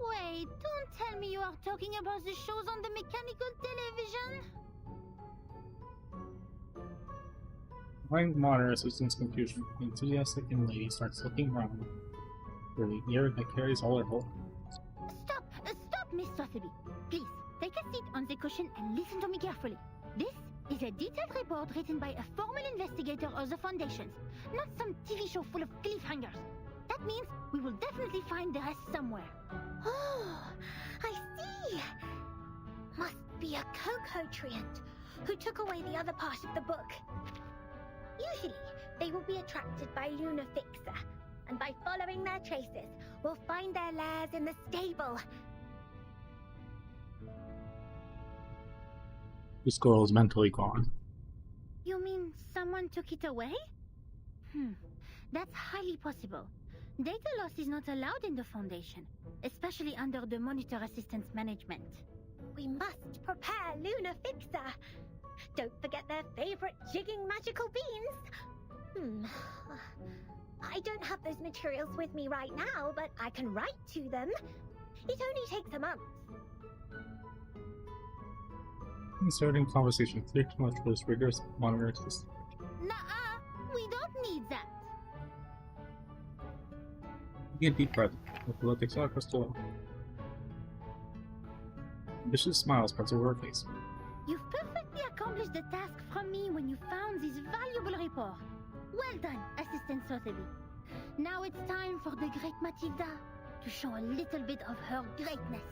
Wait, don't tell me you are talking about the shows on the mechanical television? Mind monitor assistant's confusion. The enthusiastic young lady starts looking around for the ear that carries all her hope. Stop, Miss Sotheby. Please, take a seat on the cushion and listen to me carefully. This is a detailed report written by a formal investigator of the Foundations, not some TV show full of cliffhangers. That means we will definitely find the rest somewhere. Oh, I see. Must be a Coco treant who took away the other part of the book. Usually, they will be attracted by Luna Fixer, and by following their traces, we'll find their lairs in the stable. This girl is mentally gone. You mean someone took it away? That's highly possible. Data loss is not allowed in the Foundation, especially under the Monitor Assistance management. We must prepare Luna Fixer. Don't forget their favorite jigging magical beans. I don't have those materials with me right now, but I can write to them. It only takes a month. Inserting conversation 3 too much for this rigorous monitoring system. Nuh-uh, we don't need that. Take a deep breath. With the look exotic crystal. Vicious smile spreads over her face. You've perfectly accomplished the task from me when you found this valuable report. Well done, Assistant Sotheby. Now it's time for the great Matilda to show a little bit of her greatness.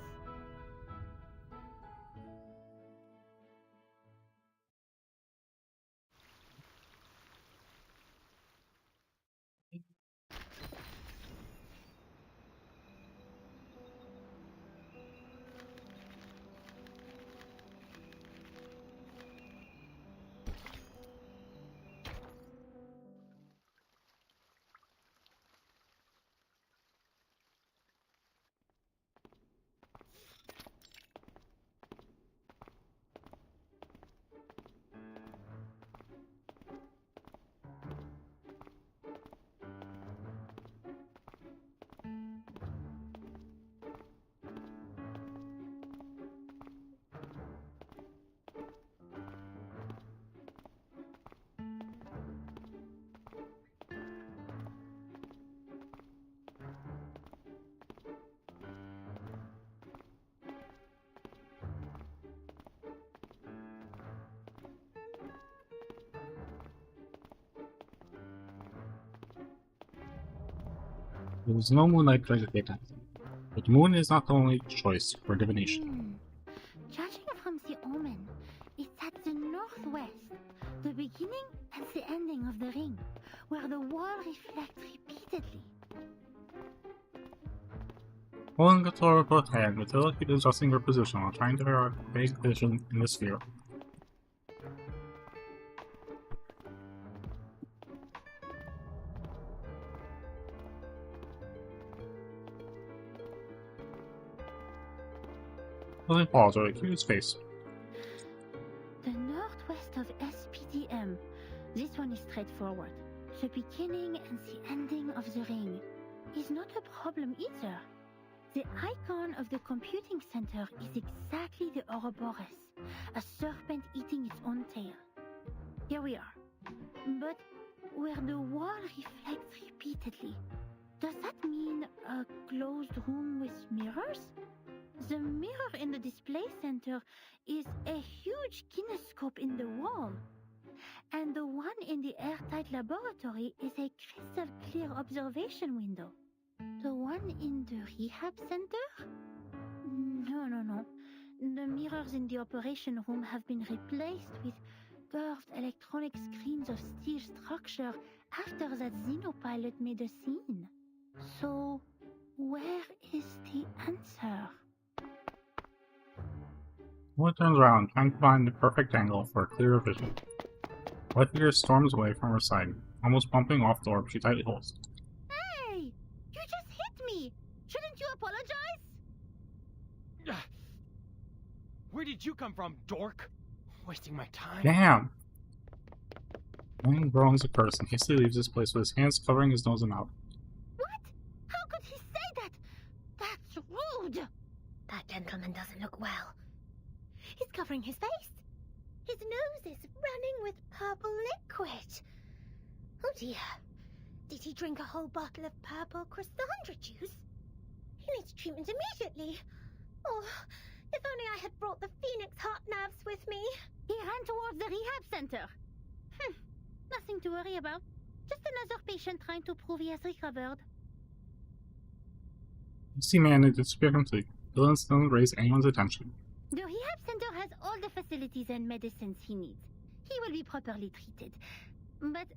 There is no moonlight during the daytime, but the moon is not the only choice for divination. Judging from the omen, it's at the northwest, the beginning and the ending of the ring, where the wall reflects repeatedly. Holding the Torah with both hands, Matilda keeps adjusting her position while trying to figure out vague vision in the sphere. Doesn't pause or cue his face. The northwest of SPDM. This one is straightforward. The beginning and the ending of the ring is not a problem either. The icon of the computing center is exactly the Ouroboros, a serpent eating its own tail. Here we are. But where the wall reflects repeatedly, does that mean a closed room with mirrors? The mirror in the display center is a huge kinescope in the wall. And the one in the airtight laboratory is a crystal clear observation window. The one in the rehab center? No. The mirrors in the operation room have been replaced with curved electronic screens of steel structure after that Xenopilot made a scene. So, where is the answer? Molly turns around, trying to find the perfect angle for a clearer vision. White figure storms away from her side, almost bumping off the orb she tightly holds. Hey! You just hit me! Shouldn't you apologize? Where did you come from, dork? Wasting my time. Damn! Wayne groans a curse and hastily leaves this place with his hands covering his nose and mouth. What? How could he say that? That's rude! That gentleman doesn't look well. He's covering his face. His nose is running with purple liquid. Oh dear. Did he drink a whole bottle of purple Chrysandra juice? He needs treatment immediately. Oh, if only I had brought the Phoenix heart nerves with me. He ran towards the rehab center. Nothing to worry about. Just another patient trying to prove he has recovered. You see man and disappear completely. Villains don't raise anyone's attention. The rehab center has all the facilities and medicines he needs. He will be properly treated. But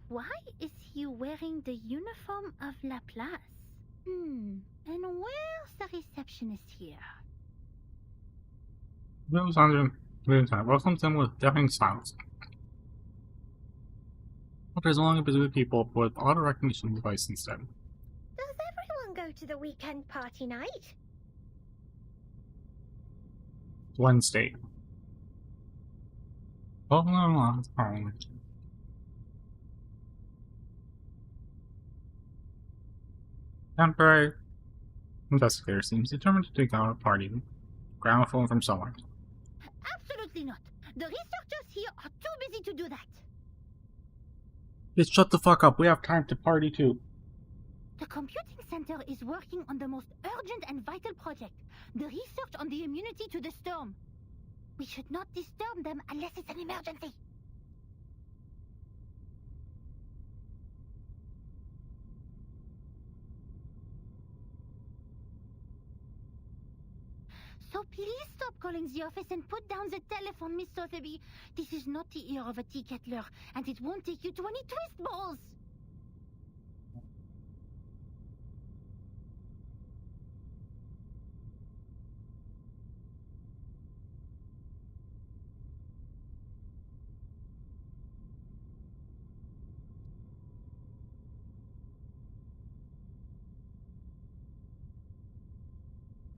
why is he wearing the uniform of Laplace? And where's the receptionist here? Moves on to welcomes them with deafening silence. There's only between people with auto recognition device instead. Does everyone go to the weekend party night? Wednesday. Oh, no. Temporary investigator seems determined to take out a party gramophone from someone. Absolutely not. The researchers here are too busy to do that. Bitch, shut the fuck up. We have time to party too. The computing center is working on the most urgent and vital project, the research on the immunity to the storm. We should not disturb them unless it's an emergency. So please stop calling the office and put down the telephone, Miss Sotheby. This is not the ear of a tea kettler, and it won't take you to any twist balls.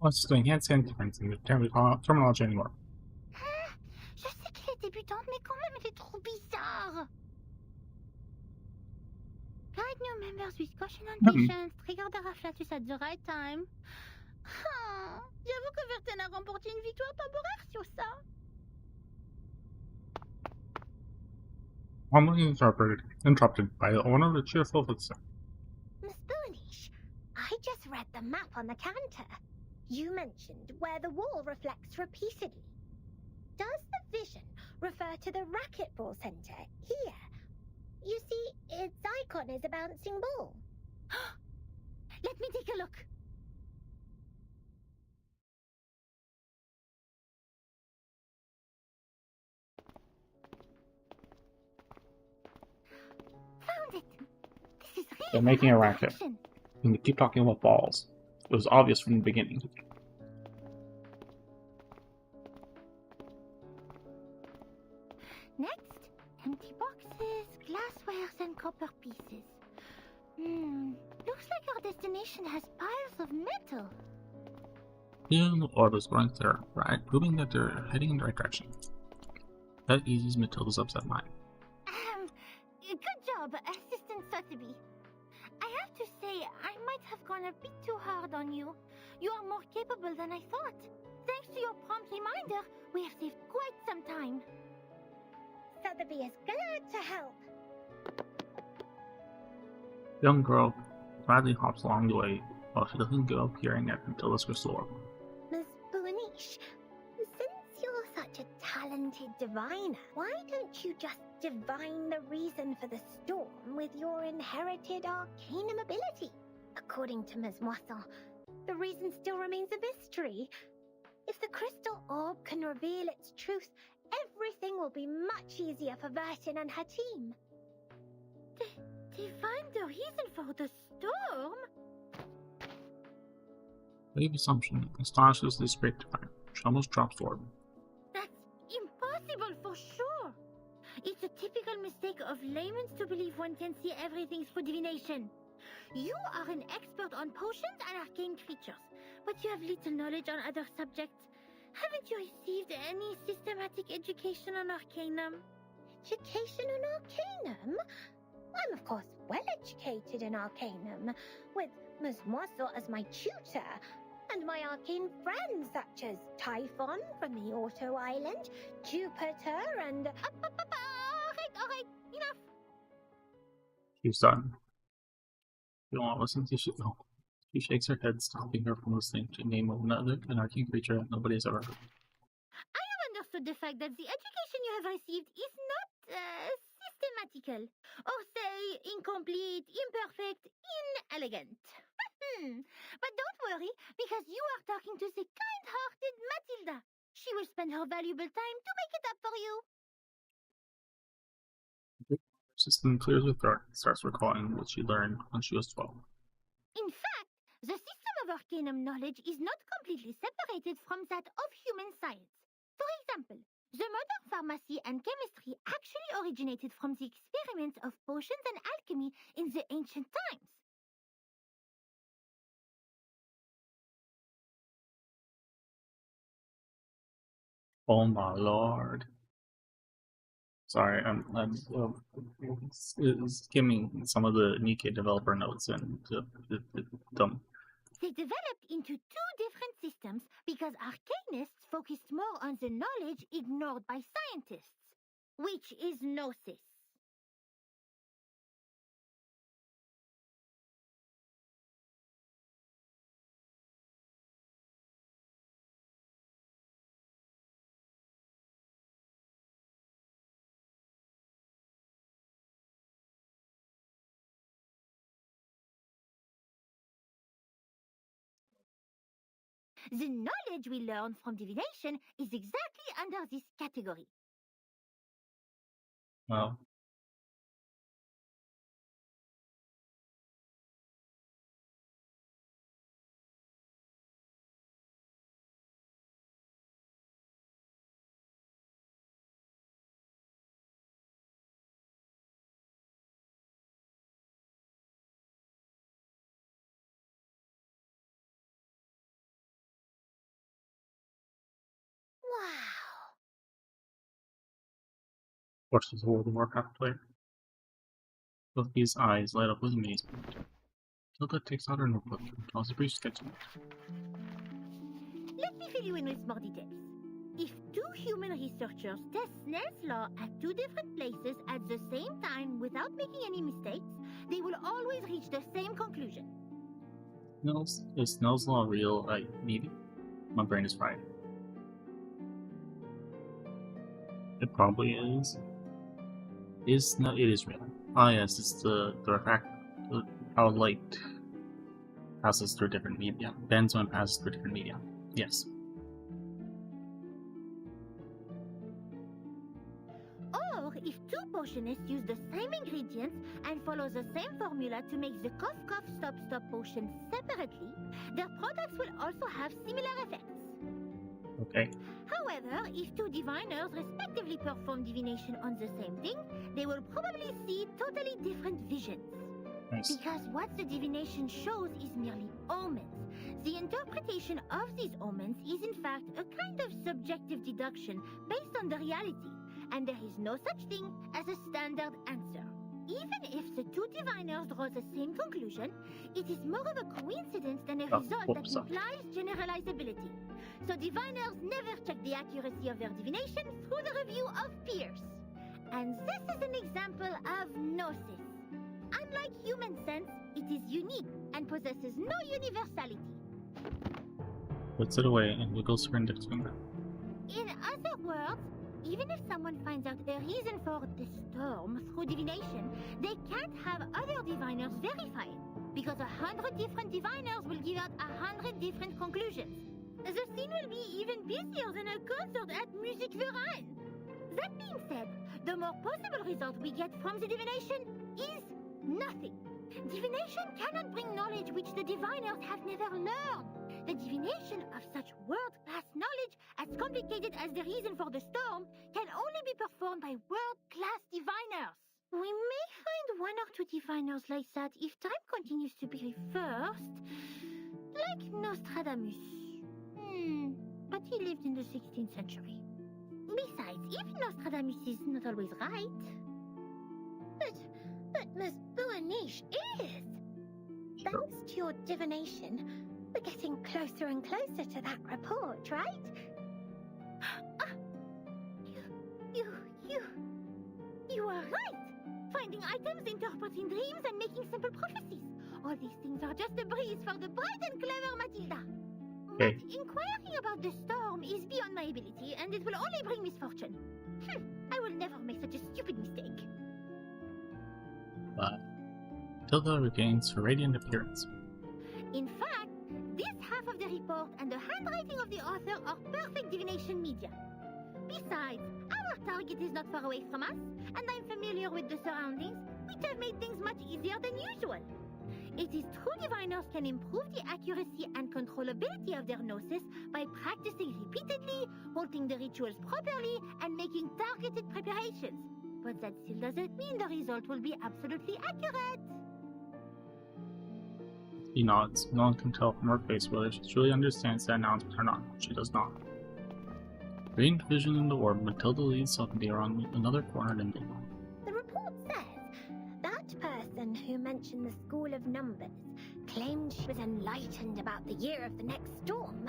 What's doing? Can't say difference in the terminology anymore. Je sais qu'elle est débutante, mais quand même, elle est trop bizarre. Guide new members with caution and patience. Trigger the raflatus at the right time. J'avoue que Verten a remporté une victoire temporaire sur ça. Normally interrupted by the owner of the cheerful footstep. Miss Burnish, I just read the map on the counter. You mentioned where the wall reflects repeatedly. Does the vision refer to the racquetball center here? You see, its icon is a bouncing ball. Let me take a look. Found it. This is really They're making a racket. action. And they keep talking about balls. It was obvious from the beginning. Next, empty boxes, glasswares, and copper pieces. Looks like our destination has piles of metal. Yeah, the order's going there, right? Proving that they're heading in the right direction. That eases Matilda's upset mind. Good job, Assistant Sotheby. I have to say, I might have gone a bit too hard on you. You are more capable than I thought. Thanks to your prompt reminder, we have saved quite some time. Sotheby is glad to help. Young girl gladly hops along the way while she doesn't give up peering at Matilda's crystal orb. Miss Burnish, since you're such a talented diviner, why don't you just divine the reason for the storm with your inherited arcanum ability? According to Ms. Moisson, the reason still remains a mystery. If the crystal orb can reveal its truth, everything will be much easier for Vertin and her team. Divine the reason for the storm? Brave assumption astonishes this great divine. She almost drops forward. That's impossible for sure. It's a typical mistake of laymen to believe one can see everything through divination. You are an expert on potions and arcane creatures, but you have little knowledge on other subjects. Haven't you received any systematic education on arcanum? Education on arcanum? I'm of course well educated in arcanum, with Ms. Moisson as my tutor, and my arcane friends such as Typhon from the Auto Island, Jupiter, and... Alright, enough. She's done. You don't want to listen to she no. She shakes her head, stopping her from listening to name of another an arcane creature that nobody has ever heard. I have understood the fact that the education you have received is not systematical, or say incomplete, imperfect, inelegant. But don't worry, because you are talking to the kind-hearted Matilda. She will spend her valuable time to make it up for you. System clears her throat and starts recalling what she learned when she was 12. In fact, the system of arcanum knowledge is not completely separated from that of human science. For example, the mother pharmacy and chemistry actually originated from the experiments of potions and alchemy in the ancient times. Oh my lord. Sorry, I'm skimming some of the Nikkei developer notes and dumb. They developed into two different systems because arcanists focused more on the knowledge ignored by scientists, which is gnosis. The knowledge we learn from divination is exactly under this category. Well, Wow. versus a World of Warcraft player. Both these eyes light up with amazement. Tilda takes out her notebook and draws a brief sketch note. Let me fill you in with more details. If two human researchers test Snell's law at two different places at the same time without making any mistakes, they will always reach the same conclusion. Is Snell's law real? Maybe? My brain is fried. It probably is. It is real. Ah yes, it's the how light passes through different media. Bends when it passes through different media. Yes. Or if two potionists use the same ingredients and follow the same formula to make the cough cough stop stop potion separately, their products will also have similar effects. Okay. However, if two diviners respectively perform divination on the same thing, they will probably see totally different visions. Nice. Because what the divination shows is merely omens. The interpretation of these omens is in fact a kind of subjective deduction based on the reality, and there is no such thing as a standard answer. Even if the two diviners draw the same conclusion, it is more of a coincidence than a result that implies generalizability. So diviners never check the accuracy of their divination through the review of peers. And this is an example of gnosis. Unlike human sense, it is unique and possesses no universality. Puts it away and wiggles her index finger. In other words, even if someone finds out a reason for the storm through divination, they can't have other diviners verify it, because 100 different diviners will give out 100 different conclusions. The scene will be even busier than a concert at Music Verein. That being said, the more possible result we get from the divination is nothing. Divination cannot bring knowledge which the diviners have never learned. The divination of such world-class knowledge, as complicated as the reason for the storm, can only be performed by world-class diviners. We may find one or two diviners like that if time continues to be reversed, like Nostradamus. But he lived in the 16th century. Besides, even Nostradamus is not always right. But Miss Buaniche is. Thanks to your divination, we're getting closer and closer to that report, right? You are right! Finding items, interpreting dreams, and making simple prophecies. All these things are just a breeze for the bright and clever Matilda. Okay. But inquiring about the storm is beyond my ability, and it will only bring misfortune. I will never make such a stupid mistake. But Tilda regains her radiant appearance. In fact, this half of the report and the handwriting of the author are perfect divination media. Besides, our target is not far away from us, and I'm familiar with the surroundings, which have made things much easier than usual. It is true diviners can improve the accuracy and controllability of their gnosis by practicing repeatedly, holding the rituals properly, and making targeted preparations. But that still doesn't mean the result will be absolutely accurate. He nods. No one can tell from her face whether she truly understands the announcement or not. She does not. Gained vision in the orb, Matilda leads Sophie around another corner nimble. The report says that person who mentioned the School of Numbers claimed she was enlightened about the year of the next storm.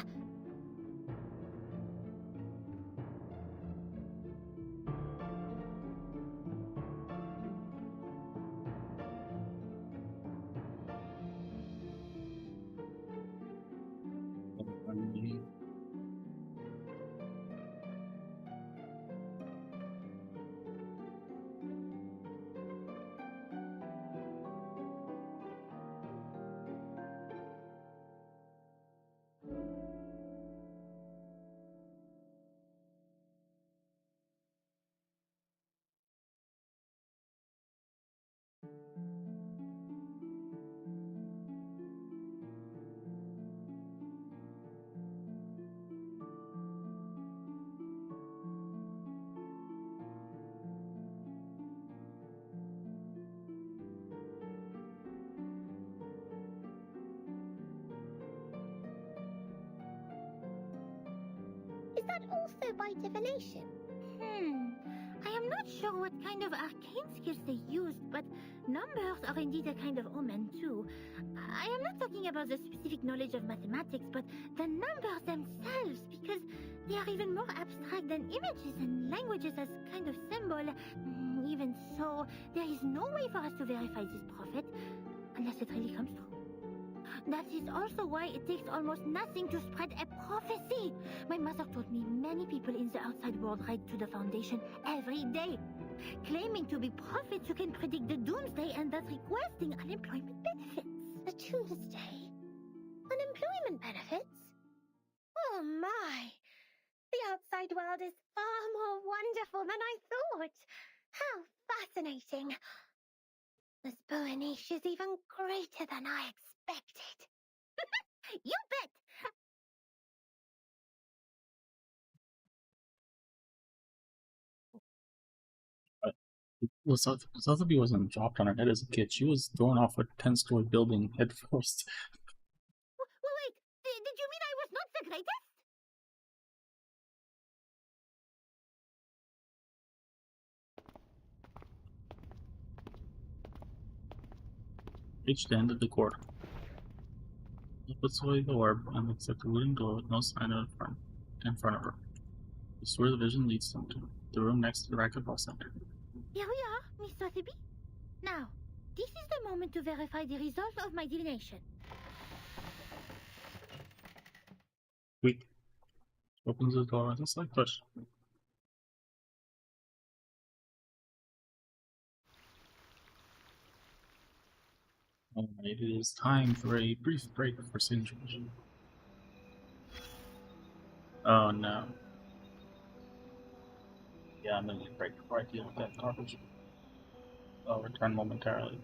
Is that also by divination? I am not sure what kind of arcane skills they used, but numbers are indeed a kind of omen too. I am not talking about the specific knowledge of mathematics, but the numbers themselves, because they are even more abstract than images and languages as kind of symbol. Even so, there is no way for us to verify this prophet, unless it really comes true. That is also why it takes almost nothing to spread a prophecy. My mother told me many people in the outside world write to the Foundation every day, claiming to be prophets who can predict the doomsday and thus requesting unemployment benefits. The doomsday? Unemployment benefits? Oh my! The outside world is far more wonderful than I thought. How fascinating. This Boaniche is even greater than I expected. You bet! Sotheby wasn't dropped on her head as a kid. She was thrown off a 10-story building head first. Wait, did you mean I was not the greatest? Reached the end of the corridor. She puts away the orb and looks at the wooden door with no sign in front of her. It's where the vision leads them to, the room next to the racquetball center. Here we are, Miss Sotheby. Now, this is the moment to verify the result of my divination. Sweet. Opens the door with a slight push. Alright, it is time for a brief break for Singe. Oh no. Yeah, I'm gonna need a break before I deal with that garbage. I'll return momentarily.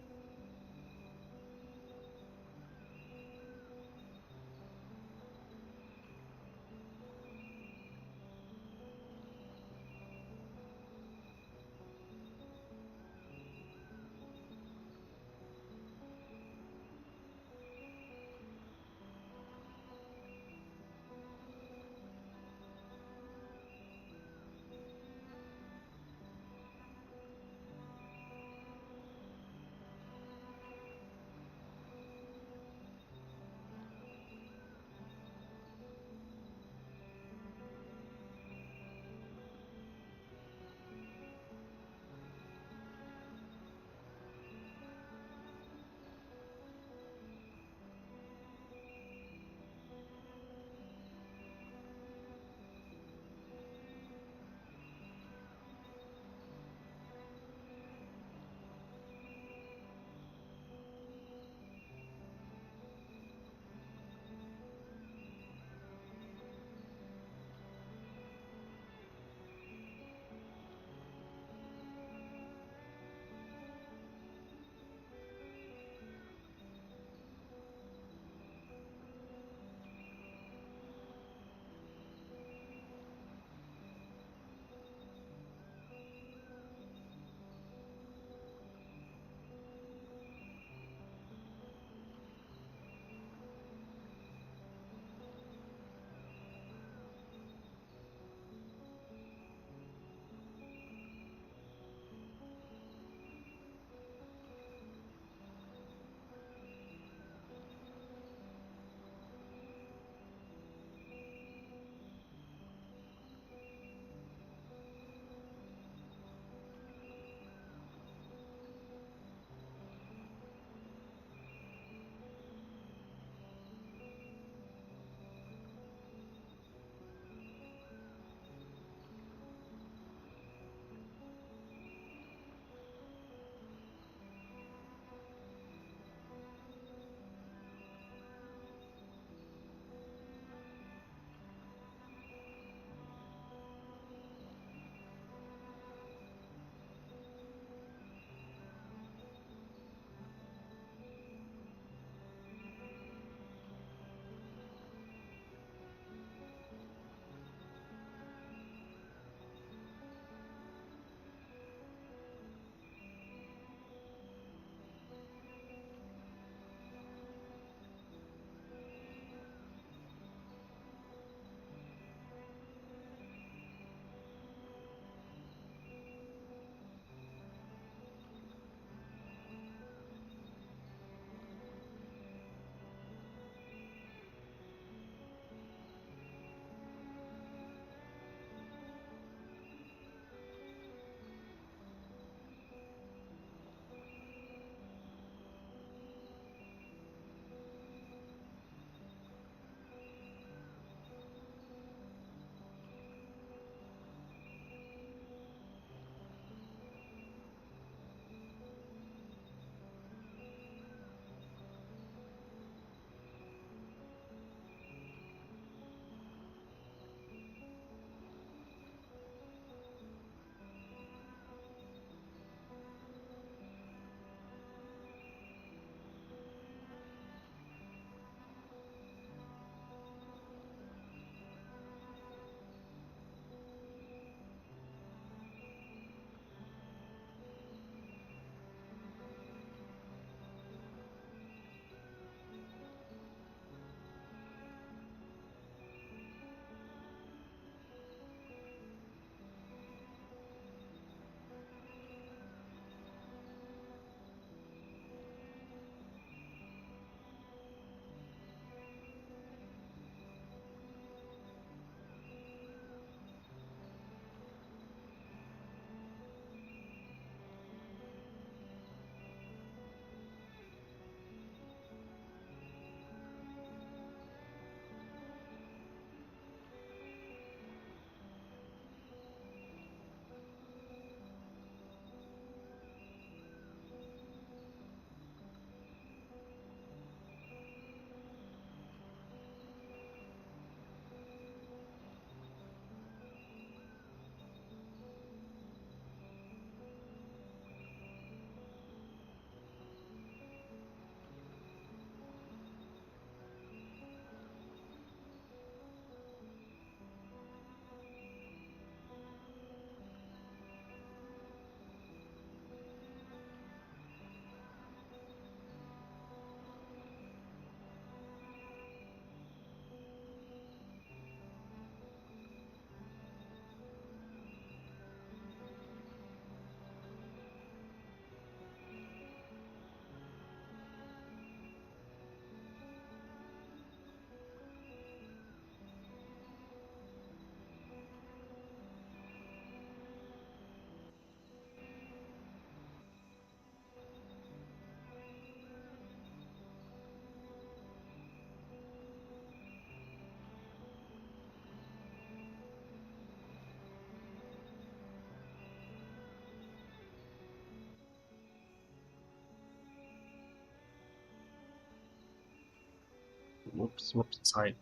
whoops, sorry.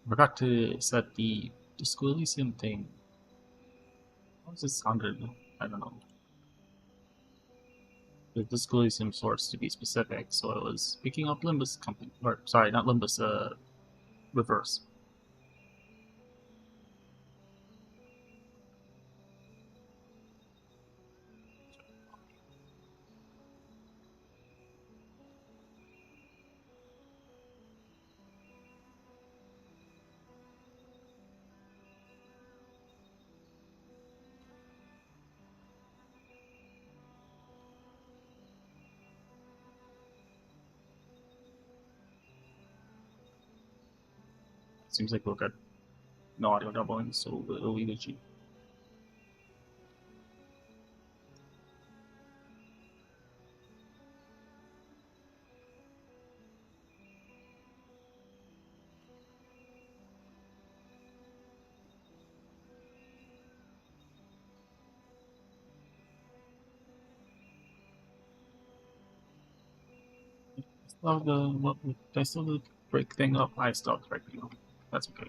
I forgot to set the Disco Elysium thing. How does it sounded? I don't know. The Disco Elysium source to be specific, so it was picking up Limbus company, or sorry, not Limbus, reverse. Seems like we'll get no audio doubling, so it'll be G. Oh, what? I still the break thing up. I stopped breaking up. That's okay.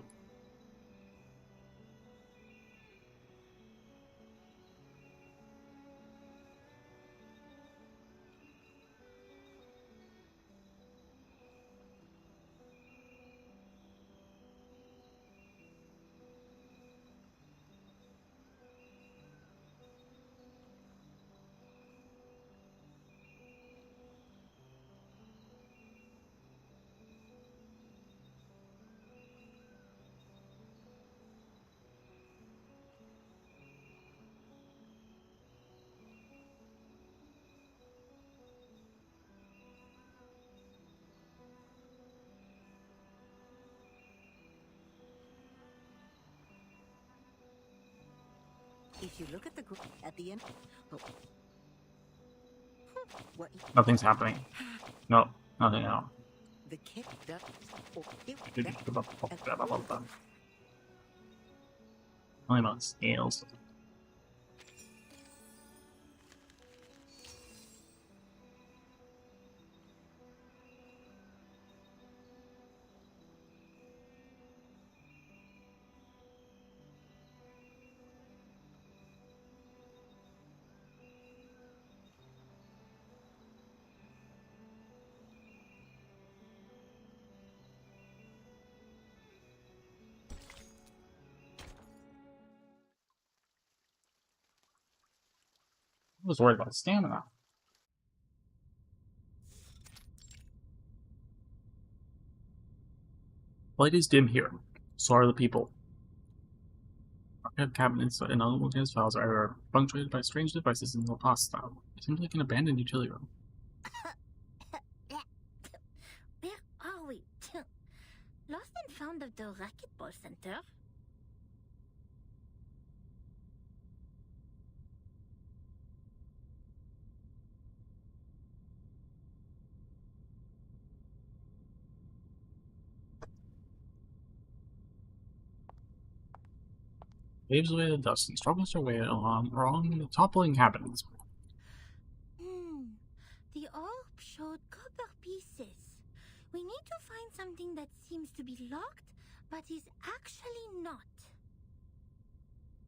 If you look at the at the end, what Nothing's happening. No, nothing at all. the kick does, Only about scales. I was worried about stamina. Light is dim here. So are the people. Archive cabinets and unorganized files are punctuated by strange devices in the past style. It seems like an abandoned utility room. Where are we? Lost and found of the racquetball center. Waves away the dust and struggles her way along the toppling cabins. The orb showed copper pieces. We need to find something that seems to be locked, but is actually not.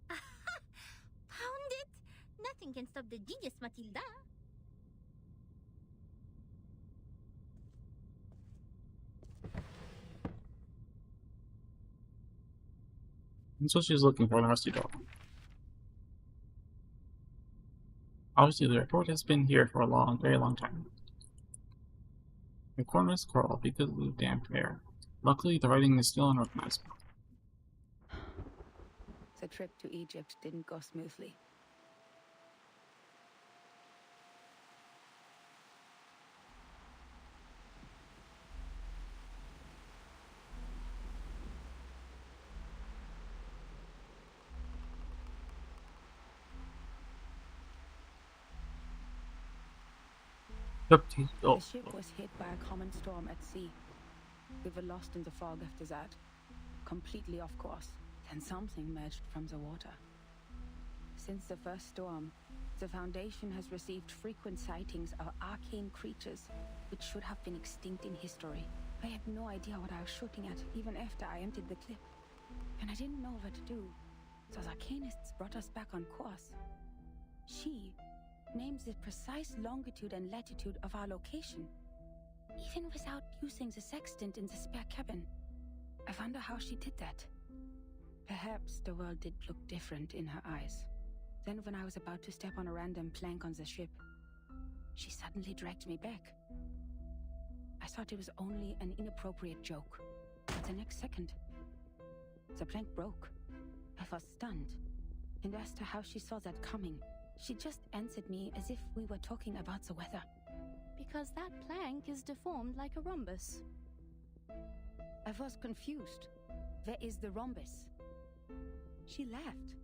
Found it! Nothing can stop the genius, Matilda. And so she's looking for the rusty door. Obviously, the report has been here for a very long time. The corners crawl because of the damp air. Luckily, the writing is still unrecognizable. The trip to Egypt didn't go smoothly. Oh. The ship was hit by a common storm at sea. We were lost in the fog after that, completely off course. Then something emerged from the water. Since the first storm, the Foundation has received frequent sightings of arcane creatures which should have been extinct in history. I had no idea what I was shooting at, even after I emptied the clip. And I didn't know what to do, so the arcanists brought us back on course. She named the precise longitude and latitude of our location, even without using the sextant in the spare cabin. I wonder how she did that. Perhaps the world did look different in her eyes. Then when I was about to step on a random plank on the ship, she suddenly dragged me back. I thought it was only an inappropriate joke, but the next second, the plank broke. I was stunned, and asked her how she saw that coming. She just answered me as if we were talking about the weather. Because that plank is deformed like a rhombus. I was confused. Where is the rhombus? She laughed.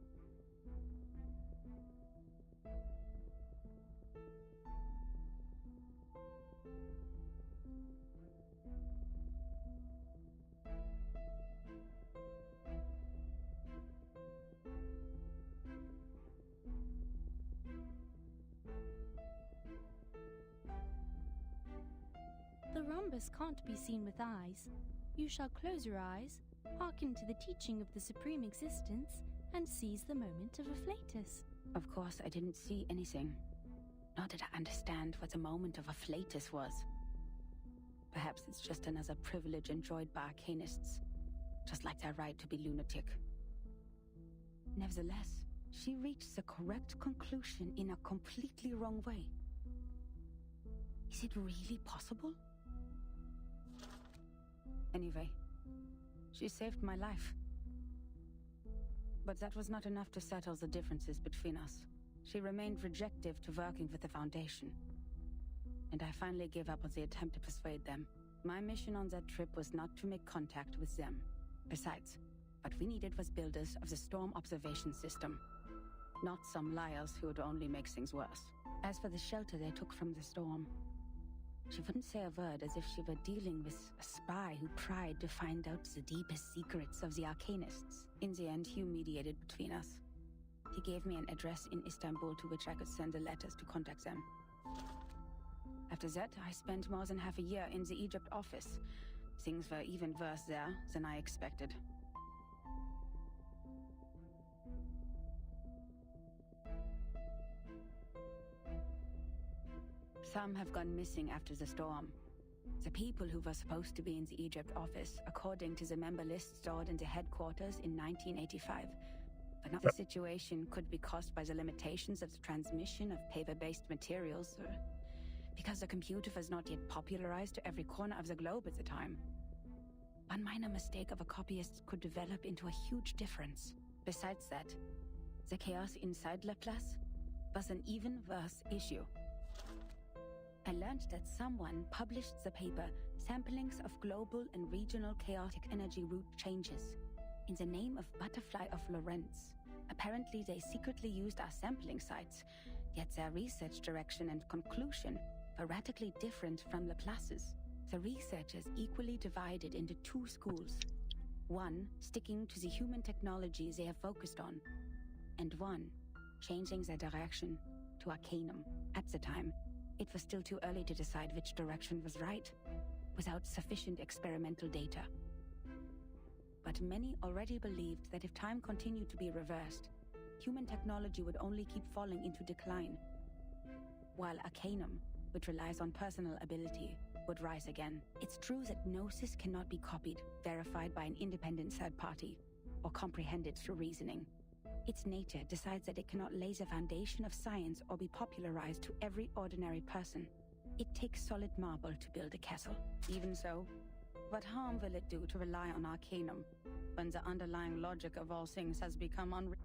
The rhombus can't be seen with eyes. You shall close your eyes, hearken to the teaching of the Supreme Existence, and seize the moment of a flatus. Of course, I didn't see anything. Nor did I understand what the moment of a flatus was. Perhaps it's just another privilege enjoyed by arcanists, just like their right to be lunatic. Nevertheless, she reached the correct conclusion in a completely wrong way. Is it really possible? Anyway, she saved my life. But that was not enough to settle the differences between us. She remained rejective to working with the Foundation. And I finally gave up on the attempt to persuade them. My mission on that trip was not to make contact with them. Besides, what we needed was builders of the storm observation system. Not some liars who would only make things worse. As for the shelter they took from the storm, she wouldn't say a word, as if she were dealing with a spy who tried to find out the deepest secrets of the Arcanists. In the end, Hugh mediated between us. He gave me an address in Istanbul to which I could send the letters to contact them. After that, I spent more than half a year in the Egypt office. Things were even worse there than I expected. Some have gone missing after the storm. The people who were supposed to be in the Egypt office, according to the member list stored in the headquarters in 1985. But now the situation could be caused by the limitations of the transmission of paper-based materials, or because the computer was not yet popularized to every corner of the globe at the time. One minor mistake of a copyist could develop into a huge difference. Besides that, the chaos inside Laplace was an even worse issue. I learned that someone published the paper Samplings of Global and Regional Chaotic Energy Route Changes in the name of Butterfly of Lorentz. Apparently they secretly used our sampling sites, yet their research direction and conclusion were radically different from Laplace's. The researchers equally divided into two schools. One sticking to the human technologies they have focused on, and one changing their direction to Arcanum. At the time, it was still too early to decide which direction was right, without sufficient experimental data. But many already believed that if time continued to be reversed, human technology would only keep falling into decline, while Arcanum, which relies on personal ability, would rise again. It's true that Gnosis cannot be copied, verified by an independent third party, or comprehended through reasoning. Its nature decides that it cannot lay the foundation of science or be popularized to every ordinary person. It takes solid marble to build a castle. Even so, what harm will it do to rely on Arcanum, when the underlying logic of all things has become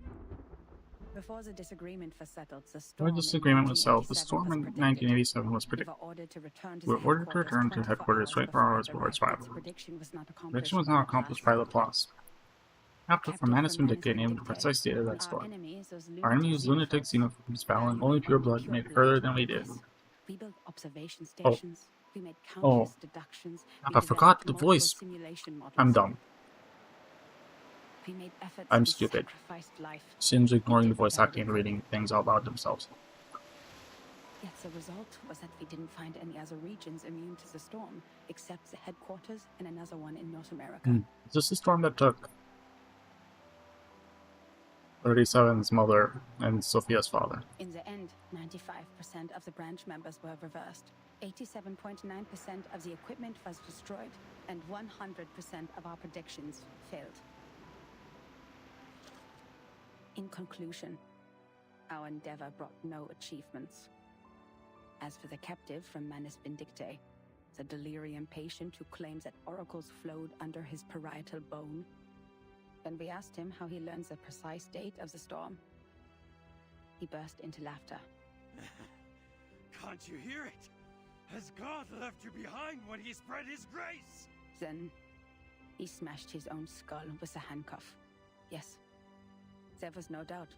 Before the disagreement was settled, the storm Before this agreement was settled, the storm in 1987 was predicted. We were ordered to return to headquarters 24 hours before its arrival. Prediction was not Prediction was not accomplished by Laplace. After management dictated the precise date of that storm. Our enemies, lunatics, xenophobes, battling only pure blood, made it further than we did. We built observation stations. We made Oh. countless deductions. I forgot the voice. I'm dumb. We made efforts I'm to stupid. sacrifice life. Singe ignoring the voice acting and reading things out loud themselves. Yet the result was that we didn't find any other regions immune to the storm, except the headquarters and another one in North America. Is this the storm that took 37's mother and Sophia's father? In the end, 95% of the branch members were reversed. 87.9% of the equipment was destroyed, and 100% of our predictions failed. In conclusion, our endeavor brought no achievements. As for the captive from Manus Vindicte, the delirium patient who claims that oracles flowed under his parietal bone, when we asked him how he learns the precise date of the storm, he burst into laughter. Can't you hear it? Has God left you behind when he spread his grace? Then he smashed his own skull with a handcuff. Yes, there was no doubt.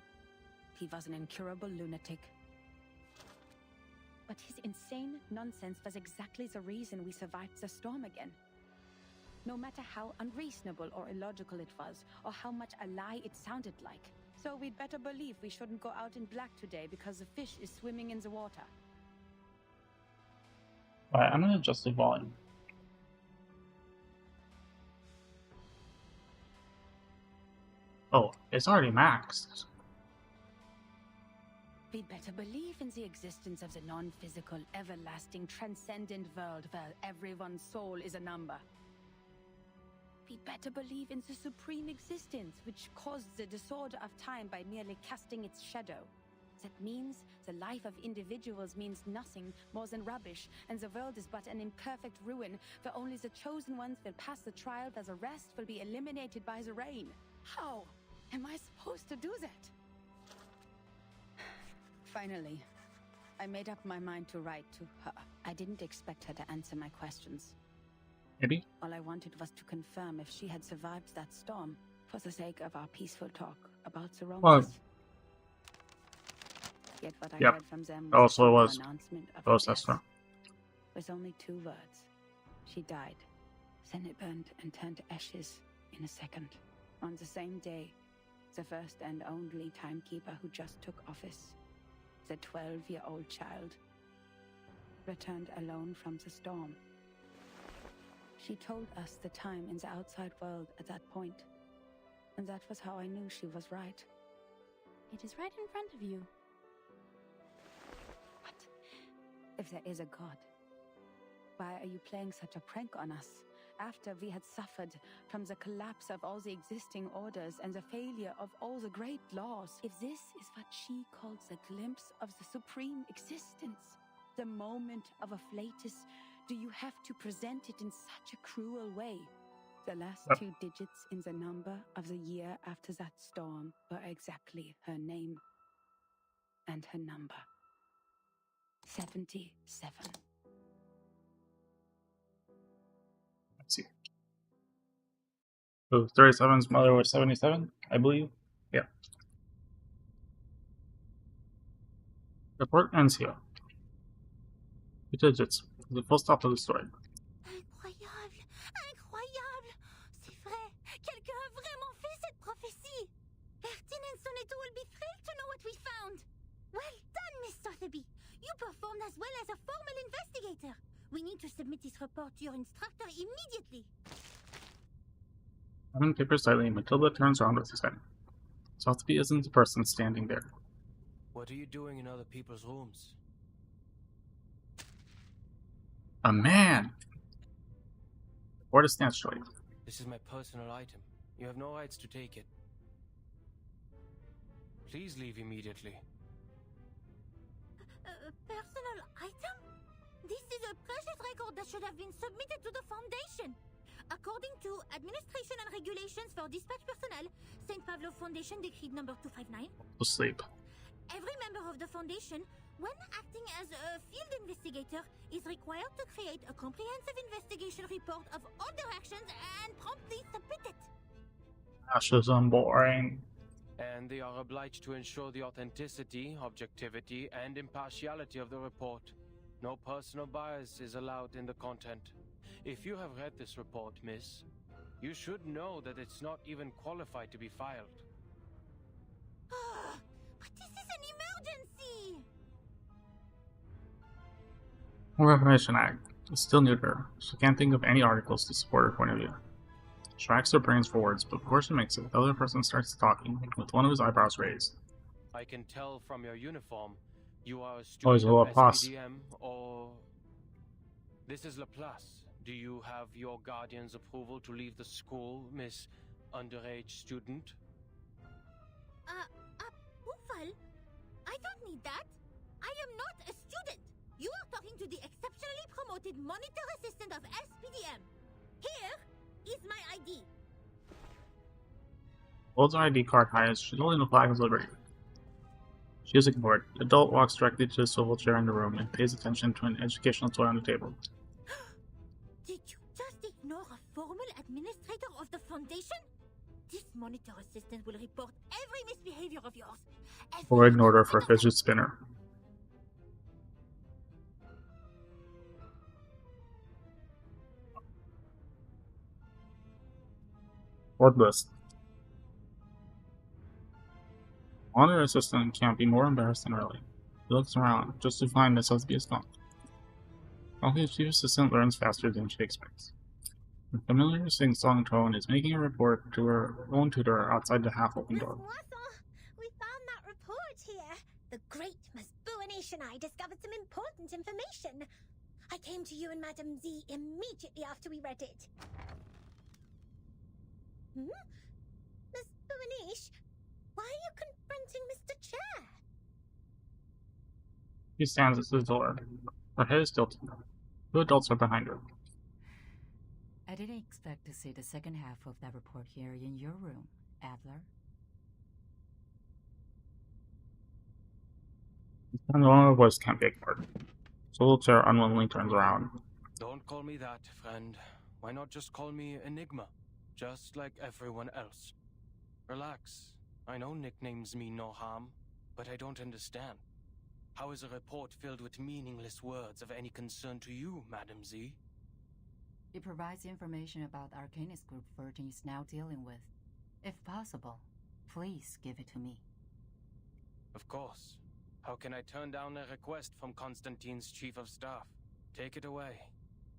He was an incurable lunatic. But his insane nonsense was exactly the reason we survived the storm again. No matter how unreasonable or illogical it was, or how much a lie it sounded like. So we'd better believe we shouldn't go out in black today because the fish is swimming in the water. Alright, I'm gonna adjust the volume. Oh, it's already maxed. We'd better believe in the existence of the non-physical, everlasting, transcendent world where everyone's soul is a number. We'd better believe in the supreme existence, which caused the disorder of time by merely casting its shadow. That means the life of individuals means nothing more than rubbish, and the world is but an imperfect ruin, where only the chosen ones will pass the trial, where the rest will be eliminated by the rain. How am I supposed to do that? Finally, I made up my mind to write to her. I didn't expect her to answer my questions. Maybe? All I wanted was to confirm if she had survived that storm, for the sake of our peaceful talk about the romance. Well, Yet what I yep. heard from them Also an was announcement of both her that's death, true. with only 2 words. She died. Then it burned and turned to ashes in a second. On the same day, the first and only timekeeper who just took office, the 12-year-old child, returned alone from the storm. She told us the time in the outside world at that point, and that was how I knew she was right. It is right in front of you. But if there is a God, why are you playing such a prank on us? After we had suffered from the collapse of all the existing orders and the failure of all the great laws, if this is what she calls a glimpse of the supreme existence, the moment of a flatus, do you have to present it in such a cruel way? The last 2 digits in the number of the year after that storm were exactly her name and her number. 77. Let's see. So 37's mother was 77, I believe. Yeah. Report ends here. 2 digits. The full stop of the story. Incroyable! Incroyable! C'est vrai! Quelqu'un a vraiment fait cette prophétie! Bertine and Sonetto will be thrilled to know what we found! Well done, Miss Sotheby! You performed as well as a formal investigator! We need to submit this report to your instructor immediately! Having paper slightly, Matilda turns around with his head. Sotheby isn't the person standing there. What are you doing in other people's rooms? A man! Or to stand straight. This is my personal item. You have no rights to take it. Please leave immediately. A personal item? This is a precious record that should have been submitted to the Foundation. According to Administration and Regulations for Dispatch Personnel, St. Pavlov Foundation Decree number 259, To sleep. every member of the Foundation, when acting as a field investigator, is required to create a comprehensive investigation report of all their actions and promptly submit it. Fascism, boring. And they are obliged to ensure the authenticity, objectivity, and impartiality of the report. No personal bias is allowed in the content. If you have read this report, miss, you should know that it's not even qualified to be filed. But this is an emergency! Reformation Act is still new to her. She can't think of any articles to support her point of view. She racks her brains for words, but before she makes it, the other person starts talking, with one of his eyebrows raised. I can tell from your uniform you are a Oh, he's student a of Laplace. SPDM or... This is Laplace. Do you have your guardian's approval to leave the school, Miss Underage Student? Ufal? I don't need that. I am not a student. You are talking to the exceptionally promoted monitor assistant of SPDM. Here is my ID. Holds her ID card high as she's holding the flag of liberty. She is ignored. The adult walks directly to the swivel chair in the room and pays attention to an educational toy on the table. Did you just ignore a formal administrator of the Foundation? This monitor assistant will report every misbehavior of yours. Or ignored her for a fidget spinner. Word list. Monitor assistant can't be more embarrassed than early. He looks around, just to find Miss Husby is gone. Only chief assistant learns faster than she expects. The familiar sing-song tone is making a report to her own tutor outside the half-open Miss door. Moissant, we found that report here. The great Miss Buanish and I discovered some important information. I came to you and Madame Z immediately after we read it. Miss Buanish, why are you confronting Mr. Chair? She stands at the door. Her head is tilted. Two adults are behind her. I didn't expect to see the second half of that report here in your room, Adler. The tone of her voice can't be ignored. The little chair unwillingly turns around. Don't call me that, friend. Why not just call me Enigma? Just like everyone else. Relax. I know nicknames mean no harm, but I don't understand. How is a report filled with meaningless words of any concern to you, Madam Z? It provides information about the Arcanist group Virgin is now dealing with. If possible, please give it to me. Of course. How can I turn down a request from Constantine's chief of staff? Take it away.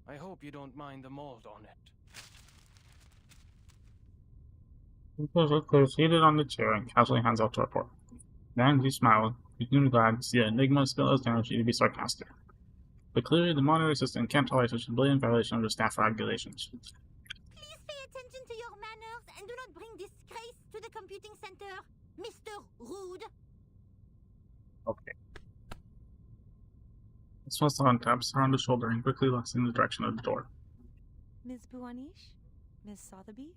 I hope you don't mind the mold on it. He's seated on the chair and casually hands out the report. Then he smiles, beginning glad to see an Enigma spill his energy to be sarcastic. But clearly the monitor assistant can't tolerate such a blatant violation of the staff regulations. Please pay attention to your manners and do not bring disgrace to the computing center, Mr. Rude. Okay. Miss Weston taps her on the shoulder and quickly looks in the direction of the door. Ms. Buanish? Ms. Sotheby?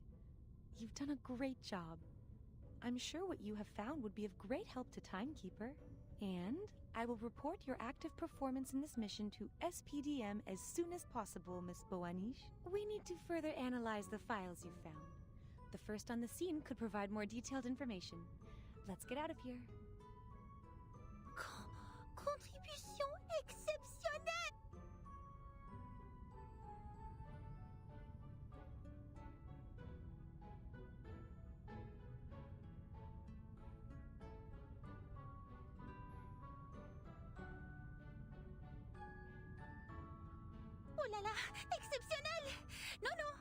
You've done a great job. I'm sure what you have found would be of great help to Timekeeper. And I will report your active performance in this mission to SPDM as soon as possible, Miss Buanish. We need to further analyze the files you found. The first on the scene could provide more detailed information. Let's get out of here. Contribution exceptionnelle! Oh là là, exceptionnel! Non, non!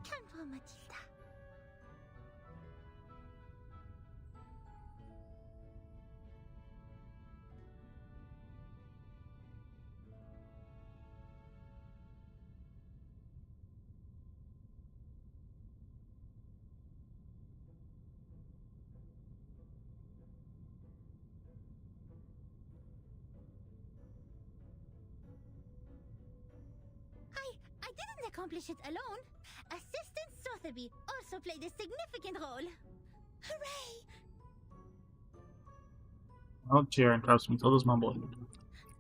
Calme-toi, Mathilda. I didn't accomplish it alone. Assistant Sotheby also played a significant role. Hooray! I'll chair interrupts Matilda's mumbling.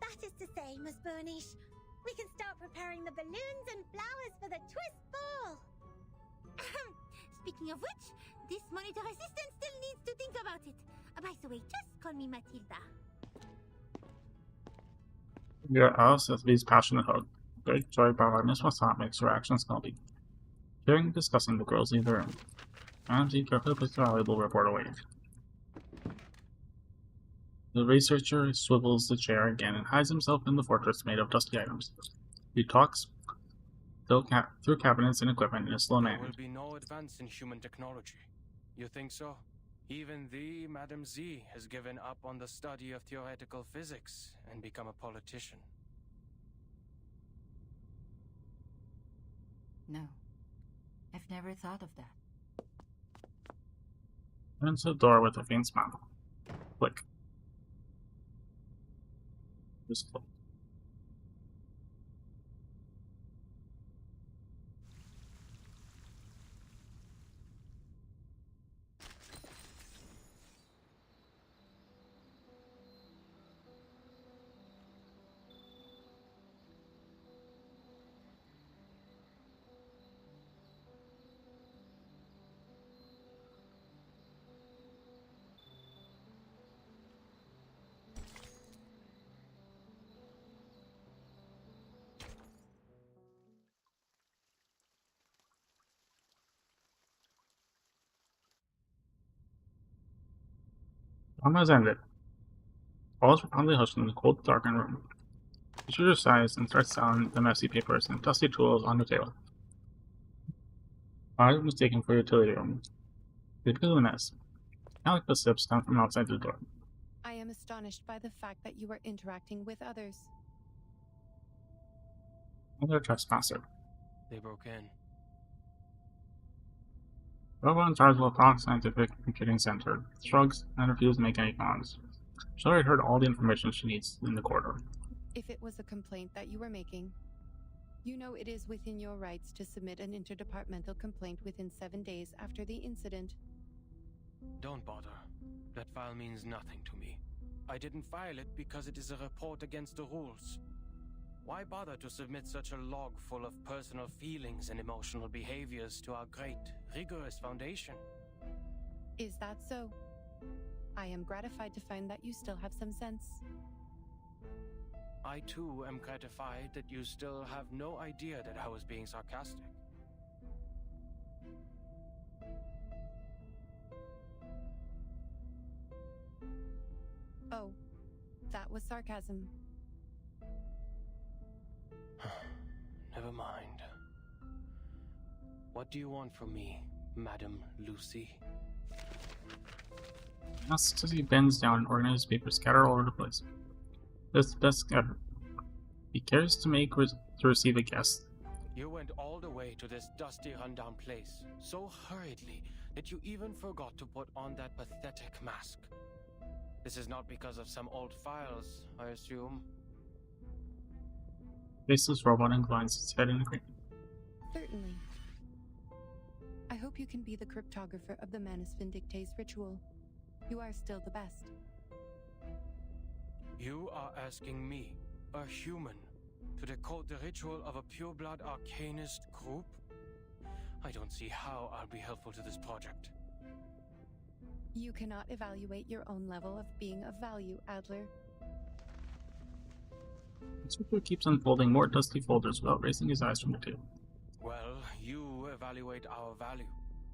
That is to say, Miss Buanish, we can start preparing the balloons and flowers for the twist ball. Speaking of which, this monitor assistant still needs to think about it. By the way, just call me Matilda. Your Sotheby's passionate hug. Great joy by Miss Weston makes her actions smelly. Hearing and discussing, the girls leave the room. Madame Z carefully puts the valuable report away. The researcher swivels the chair again and hides himself in the fortress made of dusty items. He talks through cabinets and equipment in a slow manner. There will be no advance in human technology. You think so? Even thee, Madam Z, has given up on the study of theoretical physics and become a politician. No. I've never thought of that. Opens the door with a faint smile. Click. Just click. Drama has ended. All is profoundly hushed in the cold, darkened room. The shooter sighs and starts selling the messy papers and dusty tools on the table. I was mistaken for a utility room. Because of the mess. Alec steps down from outside the door. I am astonished by the fact that you are interacting with others. Another trespasser. They broke in. Robot in charge of the Fox Scientific Computing Center shrugs and refuses to make any comments. She's already heard all the information she needs in the corridor. If it was a complaint that you were making, you know it is within your rights to submit an interdepartmental complaint within 7 days after the incident. Don't bother. That file means nothing to me. I didn't file it because it is a report against the rules. Why bother to submit such a log full of personal feelings and emotional behaviors to our great, rigorous foundation? Is that so? I am gratified to find that you still have some sense. I too am gratified that you still have no idea that I was being sarcastic. Oh, that was sarcasm. Never mind. What do you want from me, Madam Lucy? Asks as he bends down and organizes papers scattered all over the place. That's the best ever. He cares to receive a guest. You went all the way to this dusty, rundown place so hurriedly that you even forgot to put on that pathetic mask. This is not because of some old files, I assume. Faceless robot inclines his head in agreement. Certainly. I hope you can be the cryptographer of the Manus Vindictae's ritual. You are still the best. You are asking me, a human, to decode the ritual of a pureblood arcanist group? I don't see how I'll be helpful to this project. You cannot evaluate your own level of being of value, Adler. The inspector keeps unfolding more dusty folders without raising his eyes from the table. Well, you evaluate our value.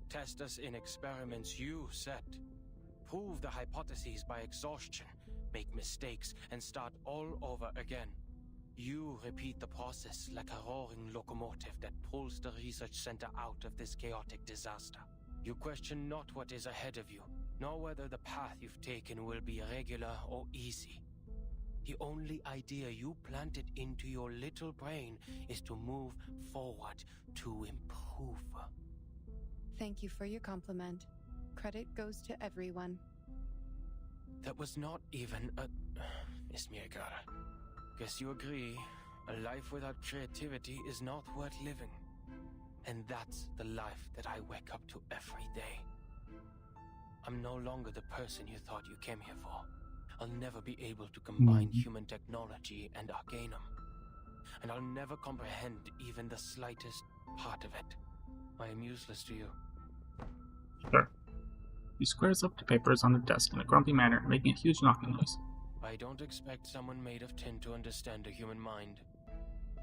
Test us in experiments you set. Prove the hypotheses by exhaustion. Make mistakes and start all over again. You repeat the process like a roaring locomotive that pulls the research center out of this chaotic disaster. You question not what is ahead of you, nor whether the path you've taken will be regular or easy. The only idea you planted into your little brain is to move forward, to improve. Thank you for your compliment. Credit goes to everyone. That was not even a... Miss Mirgara, guess you agree, a life without creativity is not worth living. And that's the life that I wake up to every day. I'm no longer the person you thought you came here for. I'll never be able to combine human technology and Arcanum. And I'll never comprehend even the slightest part of it. I am useless to you. Sure. He squares up the papers on the desk in a grumpy manner, making a huge knocking noise. I don't expect someone made of tin to understand the human mind.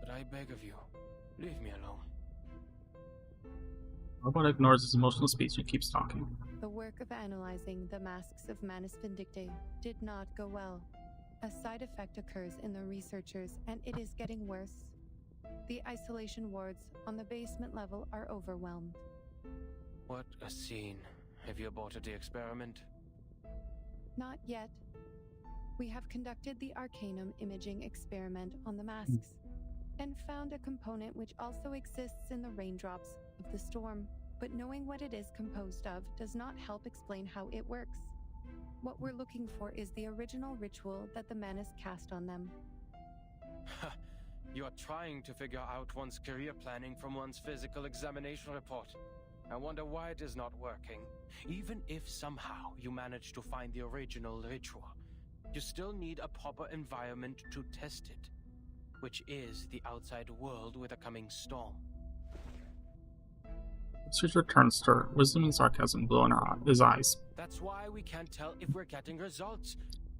But I beg of you, leave me alone. Robot ignores his emotional speech and keeps talking. the work of analyzing the masks of Manus Vindicte did not go well. A side effect occurs in the researchers, and it is getting worse. The isolation wards on the basement level are overwhelmed. What a scene. Have you aborted the experiment? Not yet. We have conducted the Arcanum imaging experiment on the masks, and found a component which also exists in the raindrops of the storm. But knowing what it is composed of does not help explain how it works. What we're looking for is the original ritual that the Manus cast on them. You are trying to figure out one's career planning from one's physical examination report. I wonder why it is not working. Even if somehow you manage to find the original ritual, you still need a proper environment to test it, which is the outside world with a coming storm. Caesar turns to her, wisdom and sarcasm glow in his eyes. That's why we can't tell if we're getting results.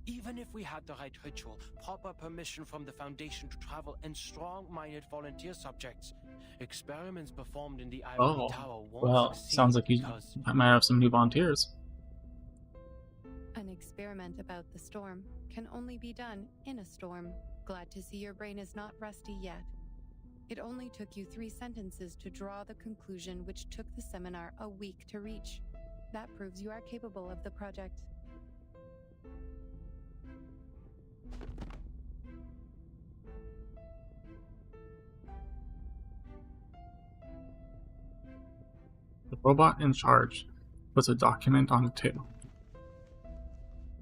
Even if we had the right ritual, proper permission from the Foundation to travel, and strong-minded volunteer subjects, experiments performed in the Ivory Tower won't succeed. Sounds like you might have some new volunteers. An experiment about the storm can only be done in a storm. Glad to see your brain is not rusty yet. It only took you 3 sentences to draw the conclusion which took the seminar a week to reach. That proves you are capable of the project. The robot in charge puts a document on the table.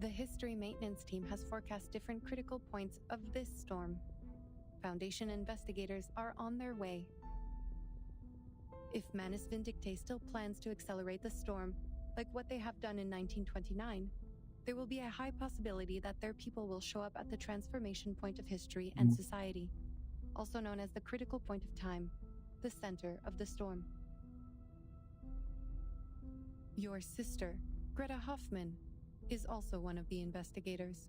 The history maintenance team has forecast different critical points of this storm. Foundation investigators are on their way. If Manus Vindicte still plans to accelerate the storm, like what they have done in 1929, there will be a high possibility that their people will show up at the transformation point of history and society, also known as the critical point of time, the center of the storm. Your sister, Greta Hoffman, is also one of the investigators.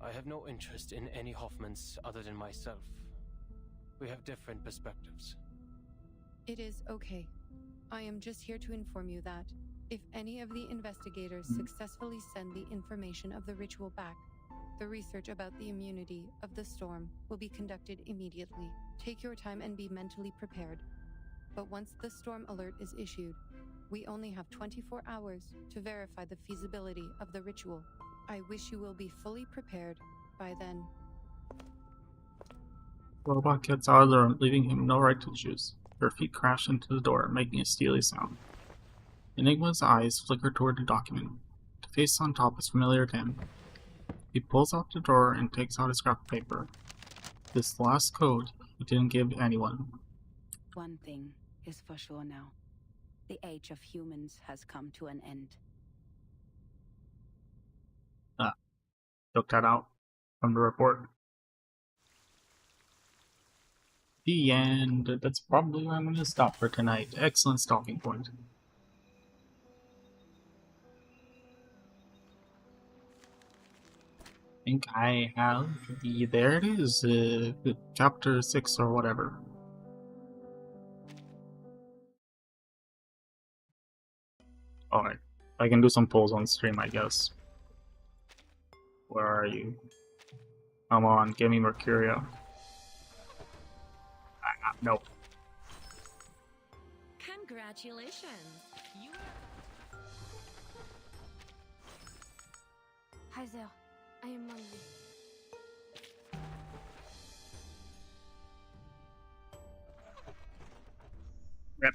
I have no interest in any Hoffmans other than myself. We have different perspectives. It is okay. I am just here to inform you that, if any of the investigators successfully send the information of the ritual back, the research about the immunity of the storm will be conducted immediately. Take your time and be mentally prepared. But once the storm alert is issued, we only have 24 hours to verify the feasibility of the ritual. I wish you will be fully prepared by then. The robot gets out of the room, leaving him no right to choose. Her feet crash into the door, making a steely sound. Enigma's eyes flicker toward the document. The face on top is familiar to him. He pulls out the drawer and takes out a scrap of paper. This last code he didn't give anyone. One thing is for sure now. The age of humans has come to an end. Took that out from the report. The end. That's probably where I'm going to stop for tonight. Excellent stopping point. I think I have there it is, chapter 6 or whatever. Alright, I can do some polls on stream, I guess. Where are you? Come on, give me Mercurio. Nope. Congratulations! Hi there, I am Molly. Yep.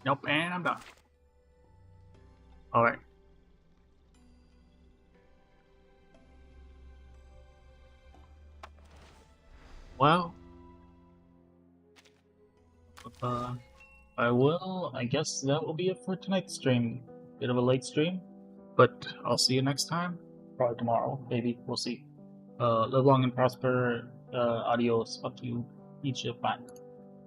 Nope, and I'm done. Alright. Well, I guess that will be it for tonight's stream. Bit of a late stream, but I'll see you next time. Probably tomorrow, maybe. We'll see. Live long and prosper. Adios. Up to you. Each of mine.